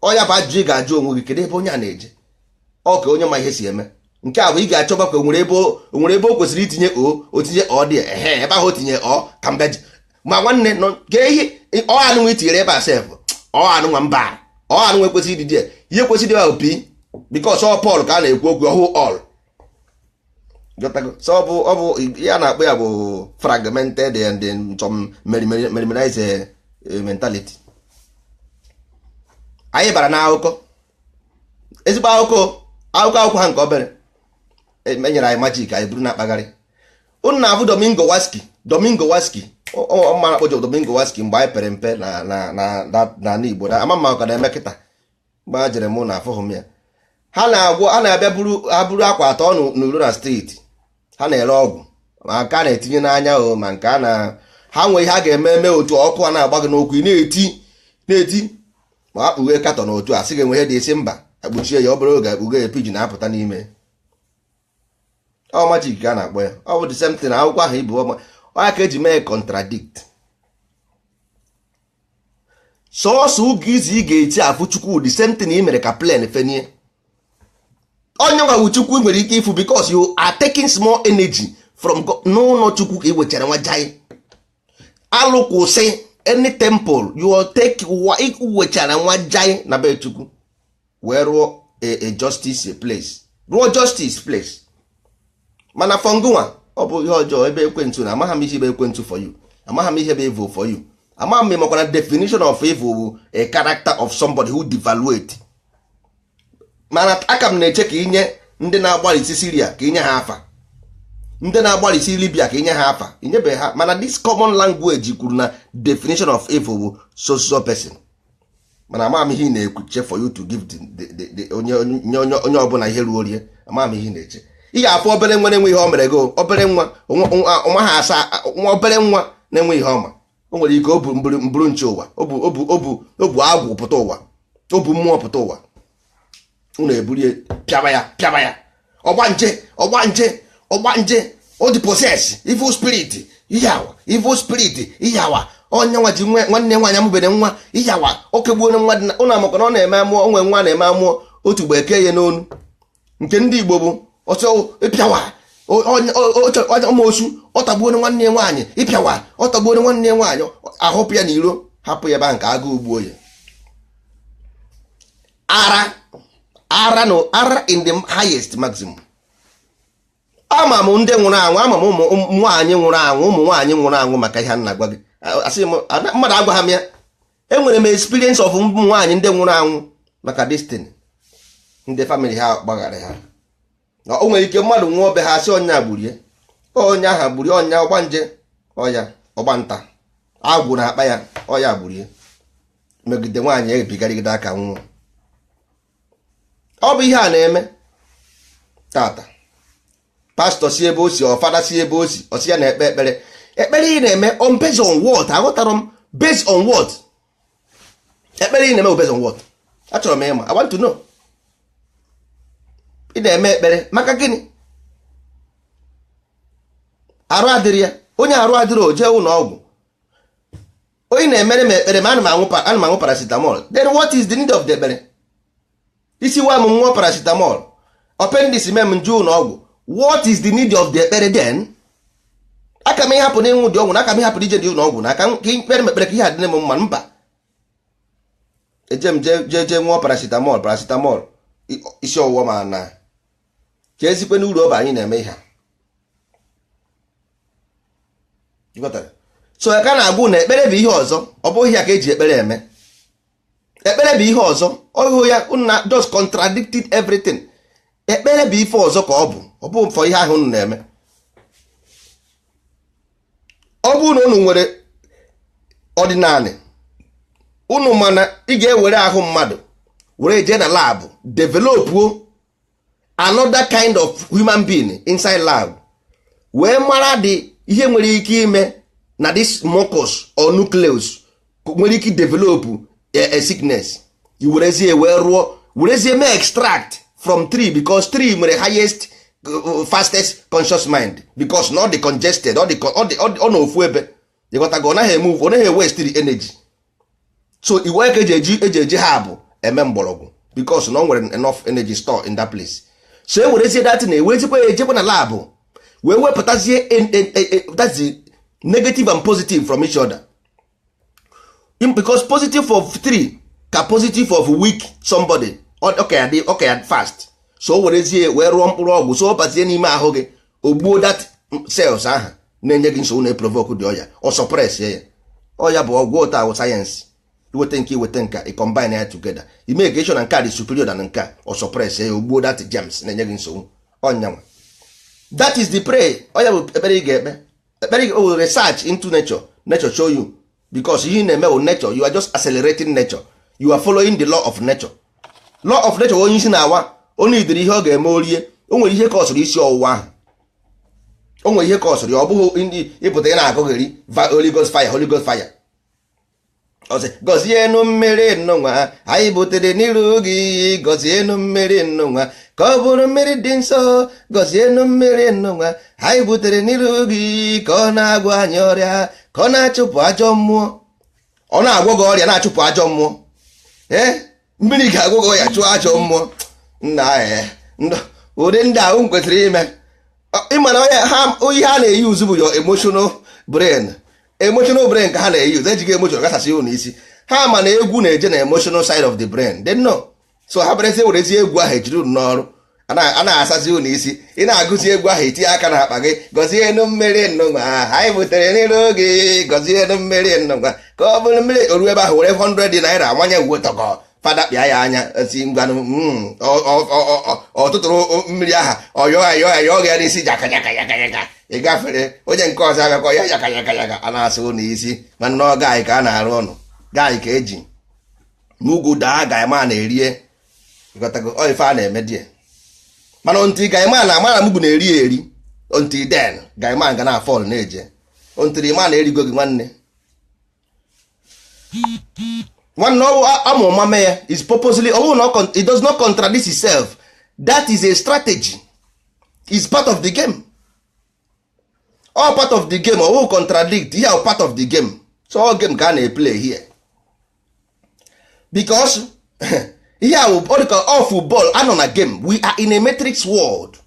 ọ ya bụ ajụjụ ị ga-ajụ onwe gị kedu ebe onye a na-eje ọ ka onye ma ihe si eme nke a bụ ị ga-achọba ka o nwere ebe o kwesịrị itinye otinye ọ dị ebe ahụ o tinye ka mbeji ma nwanne nọ ka ihe ọ anụnwa itinyere ebe a sef ọ anụnwa mba ọ anụnwa ekwesịrị ịdị ihe kwesịrị ịdị opi bikos ọ Pọl ka a na-ekwu okwu ọhụ ọl so ọ bụ ya na-akpọ ya bụ fragmented and some merimerize mentality. Anyị bara n'akụkọ ezigbo akụkọ ha nke obere enyere anyị majik anyị buru na-akpagharị unu na-abụ Domingo Waski mara akpọjọ Domingo Waski mgbe anyị pere mpe na Igbo na ama mma ka na-eme kịta mgbe a jere mụ na afọghị m ya ha na-abịa buru akwa atọ n'uru na steeti ha na-ere ọgwụ ma nke a na-etinye n'anya o ma nke a na ha nwee ihe a ga-eme otu ọkụ a na-agba gị n'okwu na-eti ma akpughe katọn otu a sị ga-enwe ihe dị isi mba akpuchie ya ọ bụrụ oge akpughe piji na-apụta n'ime ọ majik ka a na-akpọ ya ọ bụ the same thing akwụkwọ ahụ ibu onye ka eji mee contradict. sọọsọ ụgụ izi ị ga-eti afụ chukwu the same thing ị mere ka plane fenie. onye nwawu chukwu nwere ike ifu because you are taking small energy from n'ụlọ chukwu ka ị wechara nwa jai. alụ kwụsị any temple you take wechara nwa jai na be chukwu wee rụọ a justice place, rụọ justice place. mana fọngụnwa ọ bụ ihe ọjọọ ebe ekwentị na amaghị m ihe ebe ekwentị for you, amaghị m ihe ebe evil for you, amaghị m makwana definition of evil bụ a character of somebody who devaluate. mana aka m na-eche ka inye ndị na-agbalịsi Syria ka inye ha afa, ndị na-agbalịsi Libya ka inye ha afa, inyebe ha. mana this common language kwuru na definition of evil bụ so person. mana amaghị m ihe na-eche for you to give onye ọbụla ihe ruo orie. amaghị m ihe na-eche ihe afọ obere nwa na-enwe ihe o mere go, obere nwa ọma ha asa, nwa obere nwa na-enwe ihe ọma. o nwere ike obu mburu nche ụwa, obu agwụ pụta ụwa, obu mmụọ pụta ụwa. unu eburie pịaba ya ọgbanje o di possess evil spirit iyawa, evil spirit iyawa. onye nwa ji nwanne nwaanyị amụbere nwa iyawa, okegbuo nwa dị ụnụ amaka na ọ na-eme amụọ, onwe nwa na-eme amụọ otu gbe eke ya n'onu. nke ndị Igbo bụ ọsọ ịpịawa ụmụosu ọtagbuo nwanne nwaanyị, ịpịawa ọtagbuo nwanne nwaanyị, ahụpụ ya n'iro, hapụ ya ebe nke agụ ugbuo ya. ara in the highest maximum. ama m ndị nwụrụ anwụ, ama m ụmụ nwaanyị nwụrụ anwụ, ụmụ nwaanyị nwụrụ anwụ maka ihe a na-agwa gị. asị m mmadụ agwa ha m ya. enwere m experience of ụmụ nwaanyị ndị nwụrụ anwụ maka destiny ndị family ha gbaghara ha. o nwere ike mmadụ nwụọ be ha sị ọnya gburie, onye aha gburie, ọnya ọgbanje, ọya ọgbanta, agwụ na akpa ya, ọya gburie, megide nwaanyị ebigarigide aka nwụọ. ọ bụ ihe a na-eme tata. pastọ si ebe o si, ọfada si ebe o si, ọsị ya na-ekpe ekpere. ekpere ị na-eme on based on what? aghọtara m based on what? ekpere ị na-eme based on what? achọrọ m ịma, I want to know. ị na-eme ekpere maka gịnị? arụ adịrị ya. onye arụ adịrị o jee ụlọ ọgwụ. onye na-emere m ekpere ma ana m aṅụ paracetamol. Then what is the need of the ekpere? isi wa m nwa paracetamol, appendix mem nju ụlọ ọgwụ. What is the need of the ekpere then? aka m ịhapụ na ịnwụ dị ọgwụ na aka m ịhapụ ije dị ụlọ ọgwụ na aka ka ikpere m ekpere ka ihe adịne m mma. mba, eje m jee nwa paracetamol isi ọwụwa ma na ka ezikwe n'uru ọba anyị na-eme ihe. so ya ka na-agwụ na ekpere bụ ihe ọzọ, ọ bụghị ya ka eji ekpere eme. ekpere bụ ihe ọzọ, ọhụụ ya na just contradicted everything. ekpere bụ ife ọzọ ka ọ bụ mfọ ihe ahụ unu na-eme. ọ bụrụ na unu nwere ọdịnala unu mana ị ga-ewere ahụ mmadụ were jee na labụ developụ another kind of human being inside lab wee mara dị ihe nwere ike ime na this mucus or nucleus nwere ike develop a sickness. i werezie wee rụọ werezie mee extract from tree because tree nwere highest fastest conscious mind because not the congested ọ na ofu ebe ịghọtago, ọ naghị emove, ọ naghị waste the energy. so iwe ka eji ha bụ eme mgbọrọgwụ because na ọ nwere enough energy store in that place. so e werezie dat na ewezikwa ejekwa na lab wee wepụtazie that's the negative and positive from each other because positive of 3 ka positive of weak somebody okay fast. so werezie wee rụọ mkpụrụ ọgwụ so ọ bazie n'ime ahụ gị ogbuo that cells ahụ na-enye gị nsogbu na-eprovoke dị ọya ọ suppress ya. ọya bụ ọgwụ ụta ahụ sayensị iweta nke iweta nka combine ya together ime ga-echọ na nke a dị superior than nke ọ suppress ya ogbuo that germs na-enye gị nsogbu ọnyanwa. that is the pray. ọya bụ ekpere ị ga-ekpe. ekpere ị research into nature show you because ihe na-eme bụ nature. you are just accelerating nature. you are following the law of nature. law of nature onye isi na-awa onye idiri ihe ọ ga-eme orie. o nwere ihe ka ọ sụrụ isi ọwụwa ahụ, o nwere ihe ka ọ sụrụ ya. ọ bụghị ndị ịpụta ị na-akọgheri Holy Ghost fire Holy Ghost fire. ọsị gọzienụ mmiri nnụnwa anyị butere n'iru gị, gọzienụ mmiri nnụnwa ka ọ bụrụ mmiri dị nsọ, gọzienụ mmiri nnụnwa anyị butere n'iru gị ka ọ na-agwọ anyị ọrịa, ka ọ na-achụpụ ajọ mmụọ. Ọ na-agwọ gị ọrịa, na-achụpụ ajọ mmụọ. Mmiri ga-agwọ gị ọrịa, chụọ ajọ mmụọ. Nna ụdị ndị ahụ m kwesịrị ime. Ịmana ihe a na-eyi uzu bụ your emotional brain. Emotional brain ka ha na-eyi uzu, ejighị emotion gasasị ihu n'isi. Ha ma na egwu na-eje na emotional side of the brain, they know. So ha berezi werezi egwu ahụ ejiri unu n'ọrụ, a na-asazi unu isi. Ị na-agụzi egwu ahụ etinye aka na akpa gị, gọzienụ mmiri nnụnwa anyị butere n'iru gị, gọzienụ mmiri nnụnwa ka ọ bụrụ mmiri. Oru ebe ahụ were 100 naira amanye uwe tọkọ, fada pịa ya anya si ngwanụ ọtụtụrụ mmiri aha ọyọọ ya n'isi jakajaka. Ị gafere onye nke ọzọ abịakọ ya yakayaka, a na-asa unu isi. Mana ọ gaghị ka a na-arụ ọnụ, gaghị ka eji n'ugwu daa gaịma na-erie ịgotago ife a na-eme die. Mana ntị gaịma na amara mgbu na-eri eri, ntị den gaịma ga na-afọl na-eje, ntịrị ma na-erigo gị nwanne ọwụ amụma mee ya is purposely. It does not contradict itself. That is a strategy, is part of the game. All part of the game. Ọwụ contradict ihe, part of the game. So all game ka a na-play here, because ihe all football anọ na game. We are in a matrix world.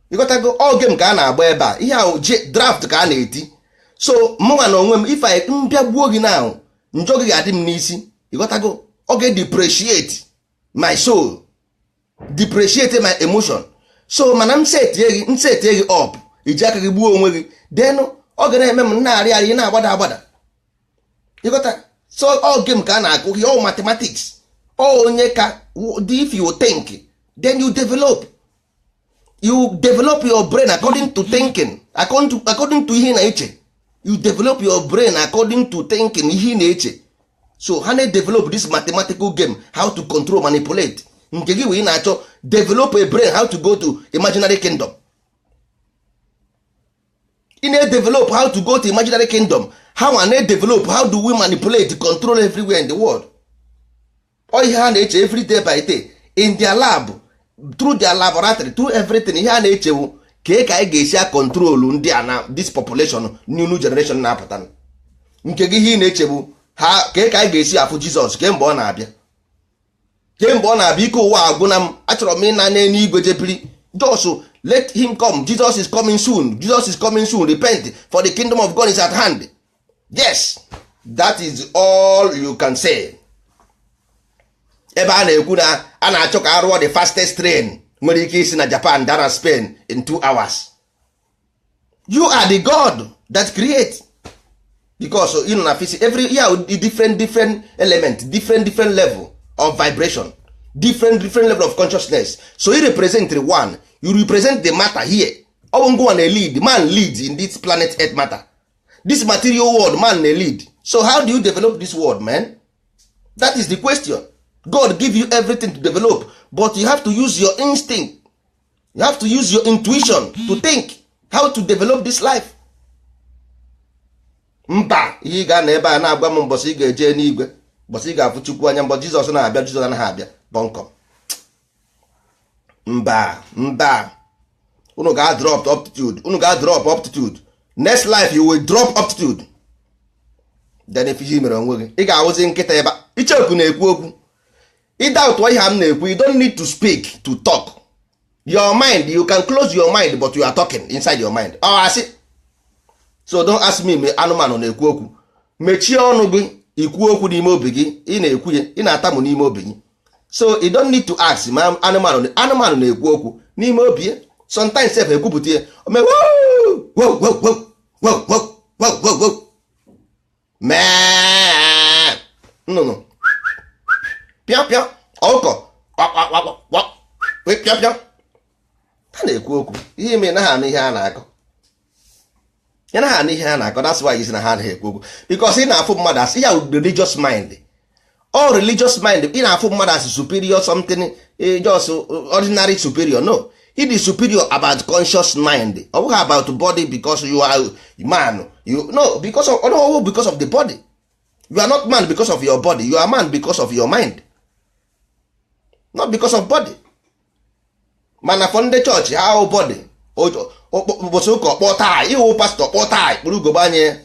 You got to go all game ka a na-agba ebe a. Ihe ahụ draft ka a na-eti. So mụnwa na onwe m, if I mbịa gbuo gị now, njọ gị ga-adị m n'isi. You got to go. Okay, depreciate my soul, depreciate my emotion. So mana m set gị up, iji aka gị gbuo onwe gị, then ọ ga na-eme m na-arị na-agbada. You got to. So all game ka a na-akụ gị, all mathematics. Onye ka, if you think, then you develop your brain according to thinking, according to ihe na-eche. You develop your brain according to thinking, ihe na-eche. So ha na-develop this mathematical game, how to control, manipulate. Nke gị wee na-achọ develop a brain, how to go to imaginary kingdom. Ị na-develop how to go to imaginary kingdom. How a na-develop how do we manipulate, control everywhere in the world. All ihe ha na-eche every day by day in their lab, through their laboratory, through everything. Ihe ha na-echewu ka anyị ga-esi a control ndị a na this population, new generation na-apụta. Nke gị ihe na-echewu ha ka anyị ga-esi afụ Jizọs kemgbe ọ na-abịa, ike ụwa agwụna m, achọrọ m ịna n'eluigwe jepiri. Just let him come. Jesus is coming soon. Jesus is coming soon. Repent, for the kingdom of God is at hand. Yes, that is all you can say. Ebe a na-ekwu na a na-achọ ka arụọ the fastest train nwere ike isi na Japan dara Spain in 2 hours. You are the God that create, because you know na physics, every different element, different level of vibration, different level of consciousness. So you represent the one, you represent the matter here. Go on a lead, man leads in this planet Earth matter. This material world, man a lead. So how do you develop this world, man? That is the question. God give you everything to develop, but you have to use your instinct. You have to use your intuition to think how to develop this life. Mba, ihe ga na ebe a na-agwa m mbọsị ị ga-eje n'igwe, mbọsị ị ga-afụ Chukwu anya, mbọ Jizọs na-abịa, Jizọs anaghị abịa bọnkọm. Mba, unu ga-drop aptitude. Next life you will drop aptitude. Then if ihe mere onwe gị, ị ga-awụzi nkịta ebe icheoku na-ekwu okwu. Ị doubt ihe m na-ekwu, you don't need to speak to talk. Your mind, you can close your mind, but you are talking inside your mind. Asị. So don't ask me anụmanụ na-ekwu okwu. Mechie ọnụ gị, ikwu okwu n'ime obi gị, ị na-ekwu ya, ị na-atamu n'ime obi gị. So you don't need to ask ma anụmanụ na-ekwu okwu n'ime obi ya. Sometimes self ekwupụta ya, ome wow mee nnụnụ pịa ọkọ pịa ha na-ekwu okwu. Ihe ime na ha na ihe a na-akọ, ya na ha na ihe a na-akọ. That's why you see na ha na-ekwu okwu, because ị na-afụ mmadụ as ihe religious mind. All religious mind, ị na-afụ mmadụ as superior something, just ordinary superior. No, it is superior about conscious mind. Ọ bụghị about body, because you are man. Because of the body. You are not man because of your body, you are man because of your mind, not because of body. Mana for ndị chọọchị how body ụbọchị ụka ọkpọ taa ịwụ pastọ kpọ taa kpụrụ ugobanye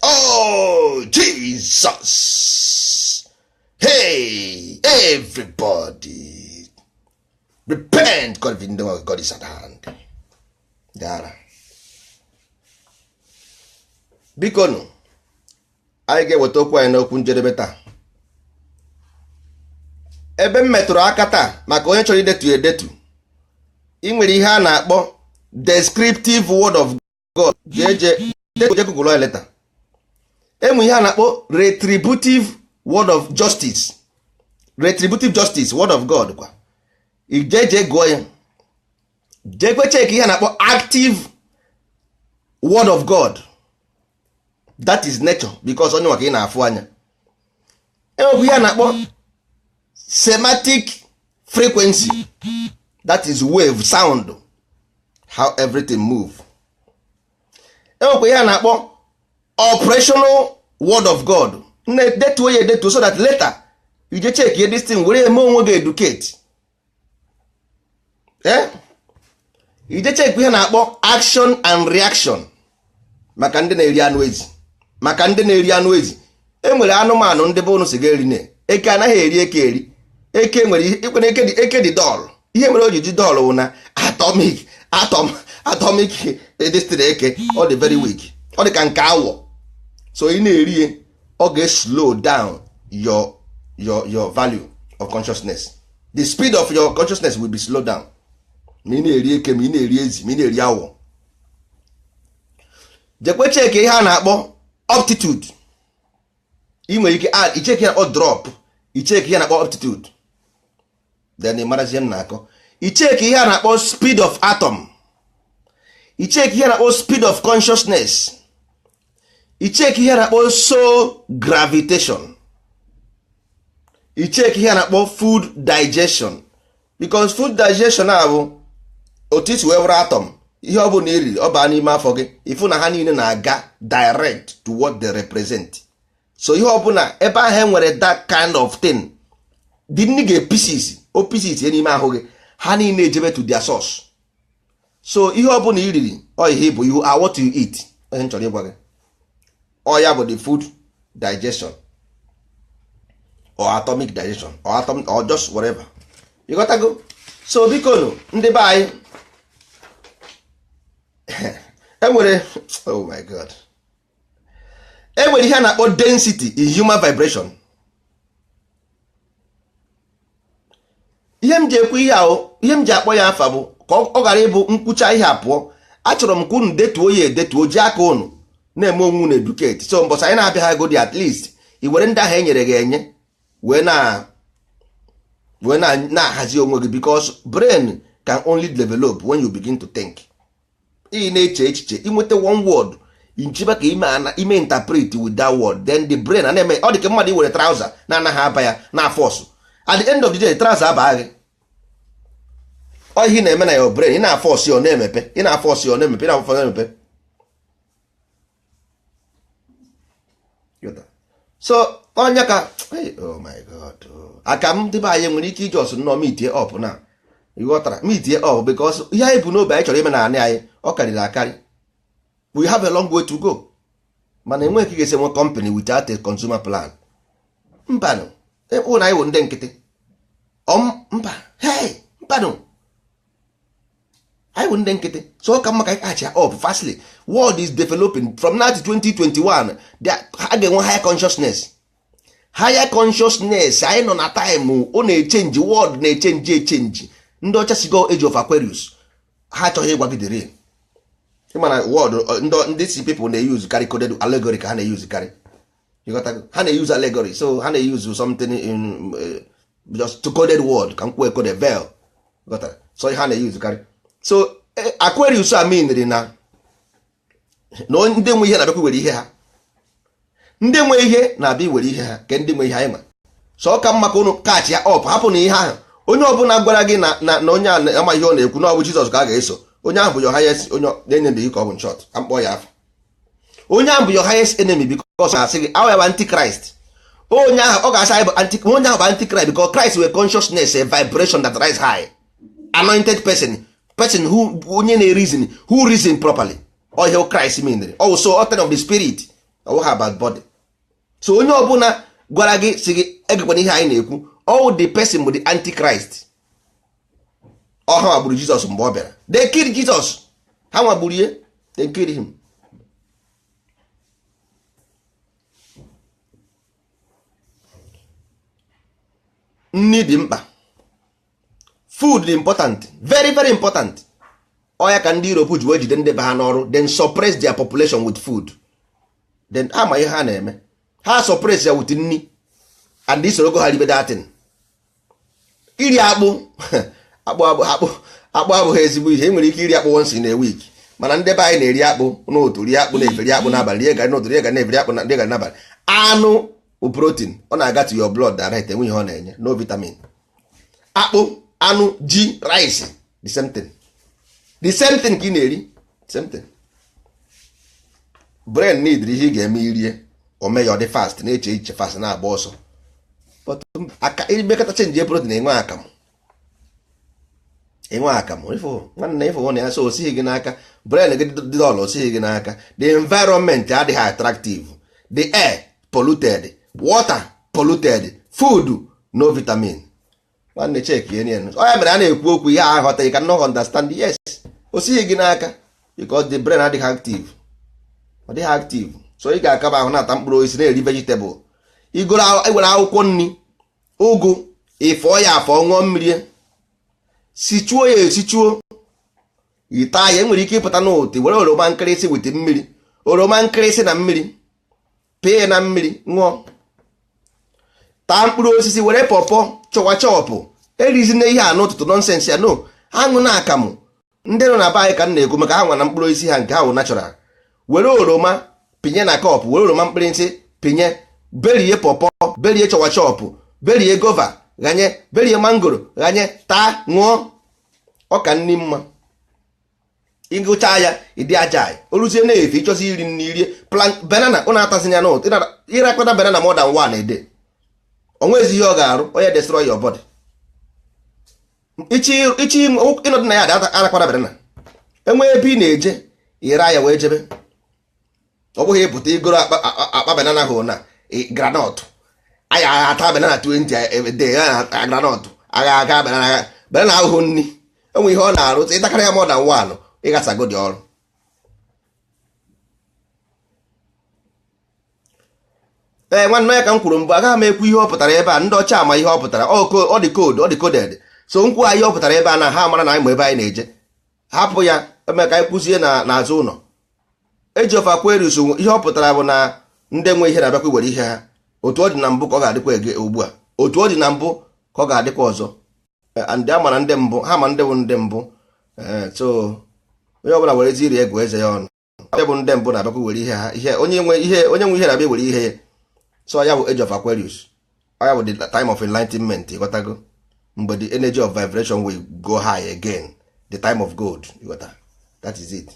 oh Jesus, hey everybody repent, God, the kingdom of God is at hand. Dara biko nụ anyị ga-eweta okwu anyị n'okwu njedebe taa. Ebe m metụrụ aka taa maka onye chọrọ idetu edetu, ị nwere ihe a na-akpọ descriptive word of God. Jeje Google leta. Enwe ihe a na-akpọ retributive word of justice, retributive justice word of God kwa ijeje gụọ ya. Jekwe check ihe a na-akpọ active word of God, that is nature, because onye maka ị na-afụ anya. Enwekwa ihe a na-akpọ semantic frequency, that is wave sound, how everything move. Enwekwa ihe a na-akpọ operational word of God. Detuo ya edetuo so that later you just check this thing were eme onwe gị educate. You just check ihe na-akpọ action and reaction. Maka ndị na-eri anụ ezi, maka ndị na-eri anụ ezi, enwere anụmanụ ndị bụ unu si ga-eri ne. Eke anaghị eri eke eri. Eke nwere ikpere eke dị dọl. Ihe mere o ji dị dọl wụ na atomic destiny eke ọ dị very weak. Ọ dị ka nke awọ. So ị na-eri ya, ọ ga-slow down your value of consciousness. The speed of your consciousness will be slowed down. Ma ị na-eri eke, ma ị na-eri ezi, ma ị na-eri awọ. Jekwe check ihe a na-akpọ aptitude. Ị nwere ike add, icheki ya na-akpọ drop, icheki ihe na-akpọ aptitude. Then ị marazie m na-akọ. Icheki ihe a na-akpọ speed of atom. Icheki ihe na-akpọ speed of consciousness. Icheki ihe na-akpọ soul gravitation. Icheki ihe na-akpọ food digestion, because food digestion abụ otu isi wee were atom. Ihe ọ bụ na eriri ọ baa n'ime afọ gị, ifu na ha niile na-aga direct to what they represent. So ihe ọ bụ na ebe ahụ nwere that kind of thing, dị nni ga pieces o pieces ya n'ime ahụ gị, ha niile ejebe to their source. So ihe ọ bụ na iriri ọ ihe bụ you are what you eat. Onye m chọrọ ịgwa gị ọ ya bụ the food digestion or atomic digestion or atom or just whatever. You got to go. So biko nụ ndị be anyị enwere oh my god, enwere ihe a na-akpọ density in human vibration. Ihe m ji ekwu ihe ahụ, ihe m ji akpọ ya afa bụ ka ọ ghara ịbụ nkwụcha ihe apụọ. Achọrọ m ka unu detuo ya edetuo, ji aka unu na-eme onwe unu educate. So mbọsị anyị na-abịa ha godi at least i were ndị ahụ enyere gị enye wee na-ahazi onwe gị, because brain can only develop when you begin to think. Ị na-eche echiche, inweta one word, nchiba ka ime interpret with that word, then the brain na-eme. Ọ dị ka mmadụ iwere trouser na-anaghị aba ya na force, at the end of the day trouser aba gị. Ọ ihe na-eme na your brain, ị na-force ya ọ na-emepe, ị na-force ya ọ na-emepe, ị na-force ya ọ na-emepe. So onye ka oh my god, aka m dịbe anyị nwere ike iji ọsụ nnọọ meet up na ịghọtara meet up, because ihe anyị bụ n'obi anyị chọrọ ime na anị anyị ọ karịrị akarị. We have a long way to go. Mana enweghị ike ga-esi nwe company without a consumer plan. Mbanụ ụlọ anyị wụ ndị nkịtị mba mbanụ anyị wụ ndị nkịtị. So ọ ka mma ka anyị kacha up fastly. World is developing from now to 2021. Ha ga-enwe higher consciousness. Higher consciousness. Anyị nọ na time ọ na-echenji, world na-echenji. Ndị ọcha sigo age of Aquarius, ha achọghị ịgwa gị the real. Ịmana world ndị si people na-use carry coded allegory ka ha na-use carry. Ha na-use allegory, so ha na-use something in just to coded word ka mkwe code veil. So ha na-use carry. So Aquarius a mean na ndị nwe ihe na-abịakwa were ihe ha. Ndị nwe ihe na-abịa were ihe ha ke ndị nwe ihe anyị ma. So ọ ka mma ka unu catch ya up, hapụ na ihe ahụ. Onye ọbụla gwara gị na onye ama ihe ọ na-ekwu na ọ bụ Jizọs ka a ga-eso, onye ahụ bụ your highest, onye na-enye ka ọ bụ nshọt akpọ ya afọ. Onye ahụ bụ your highest enemy, because na-asị gị awa ya antichrist. onye ahụ ọ ga-asa bụ onye ahụ bụ antichrist because Christ were consciousness a vibration that rise high, anointed person who onye na-reason who reason properly. Ọ ihe Christ mean also author of the spirit ọ ha about body. So onye ọbụla gwara gị si gị egekwana ihe anyị na-ekwu all the person bụ the antichrist. Ọ ha gburu Jesus mgbe ọ bịara, they killed Jesus, ha nwa gburu ihe, they killed him. Nni dị mkpa, food dị important, very very important. Ọ ya ka ndị Europe ji wee jide ndị be ha n'ọrụ, then suppress their population with food. Then ama ihe ha na-eme, ha suppress ya with nni and isorogo ha ribe datin. Iri akpụ akpụ abụghị ezigbo ihe. Enwere ike iri akpụ once in a week, mana ndị be anyị na-eri akpụ n'otu, rie akpụ na-eferi akpụ n'abalị, rie ga n'otu, rie ga na-eferi akpụ ndị ga n'abalị. Anụ bụ protein, ọ na-aga to your blood direct, enweghị ihe ọ na-enye, no vitamin. Akpụ, anụ, ji, rice, the same thing ka ị na-eri, same thing. Brain need ihe ị ga-eme irie ome ya ọ dị fast, na-eche iche fast, na-agba ọsọ. But aka imekọta chenji protein enwe akamụ ifo nwanne ifo na ya, so osighi gị n'aka. Brain gị dị ọla osighi gị n'aka. The environment adịghị attractive, the air polluted, water polluted, food no vitamin. Nwanne check ihe niile. Ọ ya mere a na-ekwu okwu ihe aghọta, you cannot understand. Yes, osighi gị n'aka because the brain adịghị active, ọ dịghị active. So ị ga-akaba ahụ na-ata mkpụrụ osisi, na-eri vegetable. Igoro ewere akwụkwọ nri ụgụ, ịfọ ya afọ, ṅụọ mmiri, sichuo ya esichuo, ịta ya. Enwere ike ịpụta n'otu were oroma nkịrịsị wete mmiri, oroma nkịrịsị na mmiri, pee na mmiri, ṅụọ. Taa mkpụrụ osisi, were pọpọ chọwa chọpụ, erizina ihe a n'ụtụtụ nọnsensị ya. No, aṅụ na akamụ. Ndị nọ na be anyị ka m na-ekwu maka ha nwa na mkpụrụ osisi ha nke ha wụ natural. Were oroma pinye na kọpụ, were oroma mkpịrịsị pinye, berie pọpọ, berie chọwa chọpụ, berie gova ghanye, berie mangoro ghanye, taa, ṅụọ. Ọ ka nni mma. Ịgụcha ya ịdị aja, oluzie na-efe ịchọzi iri nri irie. Plant banana ọ na-atazi ya n'ụtụ, ịrakọta banana more than one a day, onwezi ihe ọ ga-arụ, onye destroy your body. Ichi ịnọdụ na ya arakọta banana, enwe ebe ị na-eje ịra ya wee jebe. Ọ bụghị ịpụta igoro akpa banana hụ na granọtụ, anya ata banana 20 day granọtụ, agha aga banana ahụhụ nri. Enwe ihe ọ na-arụ, ịtakarị ya more than one, ịgasago dị ọrụ. Nwanne ya ka m kwuru mbụ, agaghị m ekwu ihe ọ pụtara ebe a. Ndị ọcha ama ihe ọ pụtara, ọ dị code, ọ dị coded. So nkwu ihe ọ pụtara ebe a na ha mara na anyị ma ebe anyị na-eje, hapụ ya eme ka anyị kwụzie n'azụ ụlọ. Eji ofe Aquarius ihe ọ pụtara bụ na ndị nwe ihe na-abịakwa iwere ihe ha. Otu ọ dị na mbụ ka ọ ga-adịkwa ege ugbu a, otu ọ dị na mbụ ka ọ ga-adịkwa ọzọ. Ndị ama na ndị mbụ, ha ma ndị bụ ndị mbụ. So onye ọbụla were ziri egwu eze ya ọnụ. Ndị bụ ndị mbụ na-abịakwa were ihe ha, onye nwe ihe na-abịa were ihe ya. So ya bụ Age of Aquarius, ya bụ the time of enlightenment, ịghọtago, mgbe the energy of vibration will go high again, the time of gold, ịghọta, that is it.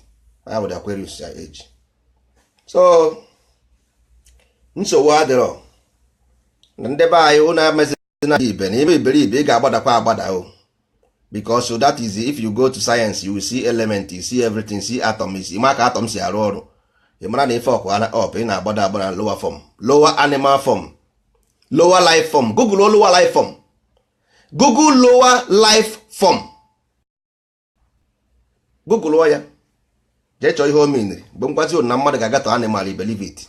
Ya bụ the Aquarius age. So nsogbu adịrọ na ndị be anyị ụnụ amezi na ibe na ime iberibe ị ga-agbadakwa agbada o, because so that is if you go to science you will see element, you see everything, see atom, ịma ka atom si arụ ọrụ. Ị mara na ife ọkwa up ị na-agbada agbada lower form, lower animal form, lower life form. Google lower life form, Google lower life form, Google ya jee chọọ ihe o meniri. Mgbe mgbazi na mmadụ ga-agata animal, you believe it.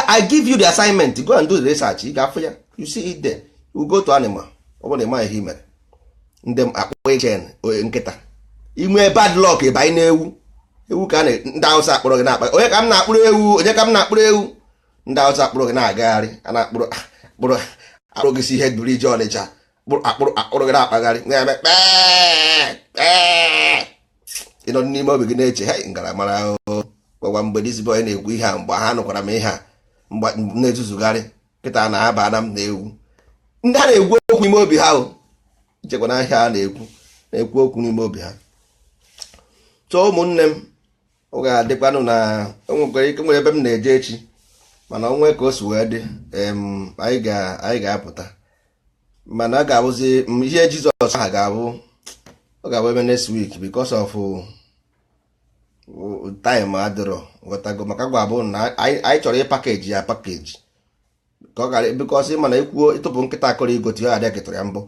I give you the assignment, go and do the research. Ị ga-afụ ya, you see it there. You go to animal, ọ bụrụ na ịma ihe mere. Ndị akpọ chen nkịta, inwe bad luck ịbanye n'ewu. Ewu ka ndị Hausa akpọrọ gị na-akpa, onye ka m na-akpụrụ ewu, onye ka m na-akpụrụ ewu. Ndị Hausa akpọrọ gị na-agagharị, a na-akpụrụ gị si ihe duru ije Ọnịcha, akpụrụ gị na-akpagharị, na-eme ịnọ n'ime obi gị na-eche ha ngaramara ahụhụ. Gwagwa mgbe dizibọ onye na-ekwu ihe a, mgbe ha nụkwara m ihe a, mgbe na-ezuzugharị kịta na-aba na m na-ewu. Ndị a na-ekwu okwu n'ime obi ha, ichekwa na ahịa a na-ekwu okwu n'ime obi ha. So ụmụnne m, ọ ga-adịkwanụ na enwekwara ike nwere ebe m na-eje echi, mana onwe ka o si wee dị anyị ga-apụta mana a ga-abụzi ihe Jizọs ha ga-abụ ọ ga-abụ ebe next week because of time adịrọ ghọtago maka gwa abụ na anyị chọrọ ịpakeji ya pakeji ka ọ gara because mana ikwuo ịtụpụ nkịta akọrọ igote ya adịa ketara ya mbụ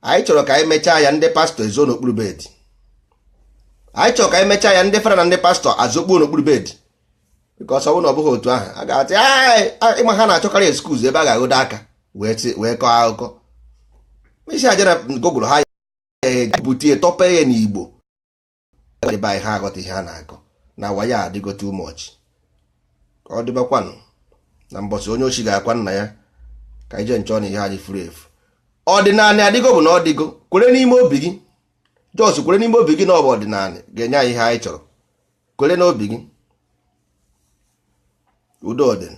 anyị chọrọ ka anyị mechaa ya ndị pastọ ezo n'okpuru bed anyị chọrọ ka anyị mechaa ya ndị fara na ndị pastọ azokpuo n'okpuru bed because ọ bụrụ na ọ bụghị otu ahụ a ga-atị ịma ha na-achọkarị excuse ebe a ga-agodo aka wee kọọ akụkọ isi aja na Google ha butie tọpe ya n'Igbo ebe anyị ha aghọta ihe ha na-akọ na waya adịgo too much ka ọ dịbakwanụ na mbọsị onye ochi ga-akwa nna ya ka ije nchọ na ihe anyị furu efu ọdịnala adịgo bụ na ọ dịgo kwere n'ime obi gị jos kwere n'ime obi gị na ọ bụ ọdịnala ga-enye anyị ihe anyị chọrọ kwere n'obi gị udo ọdịn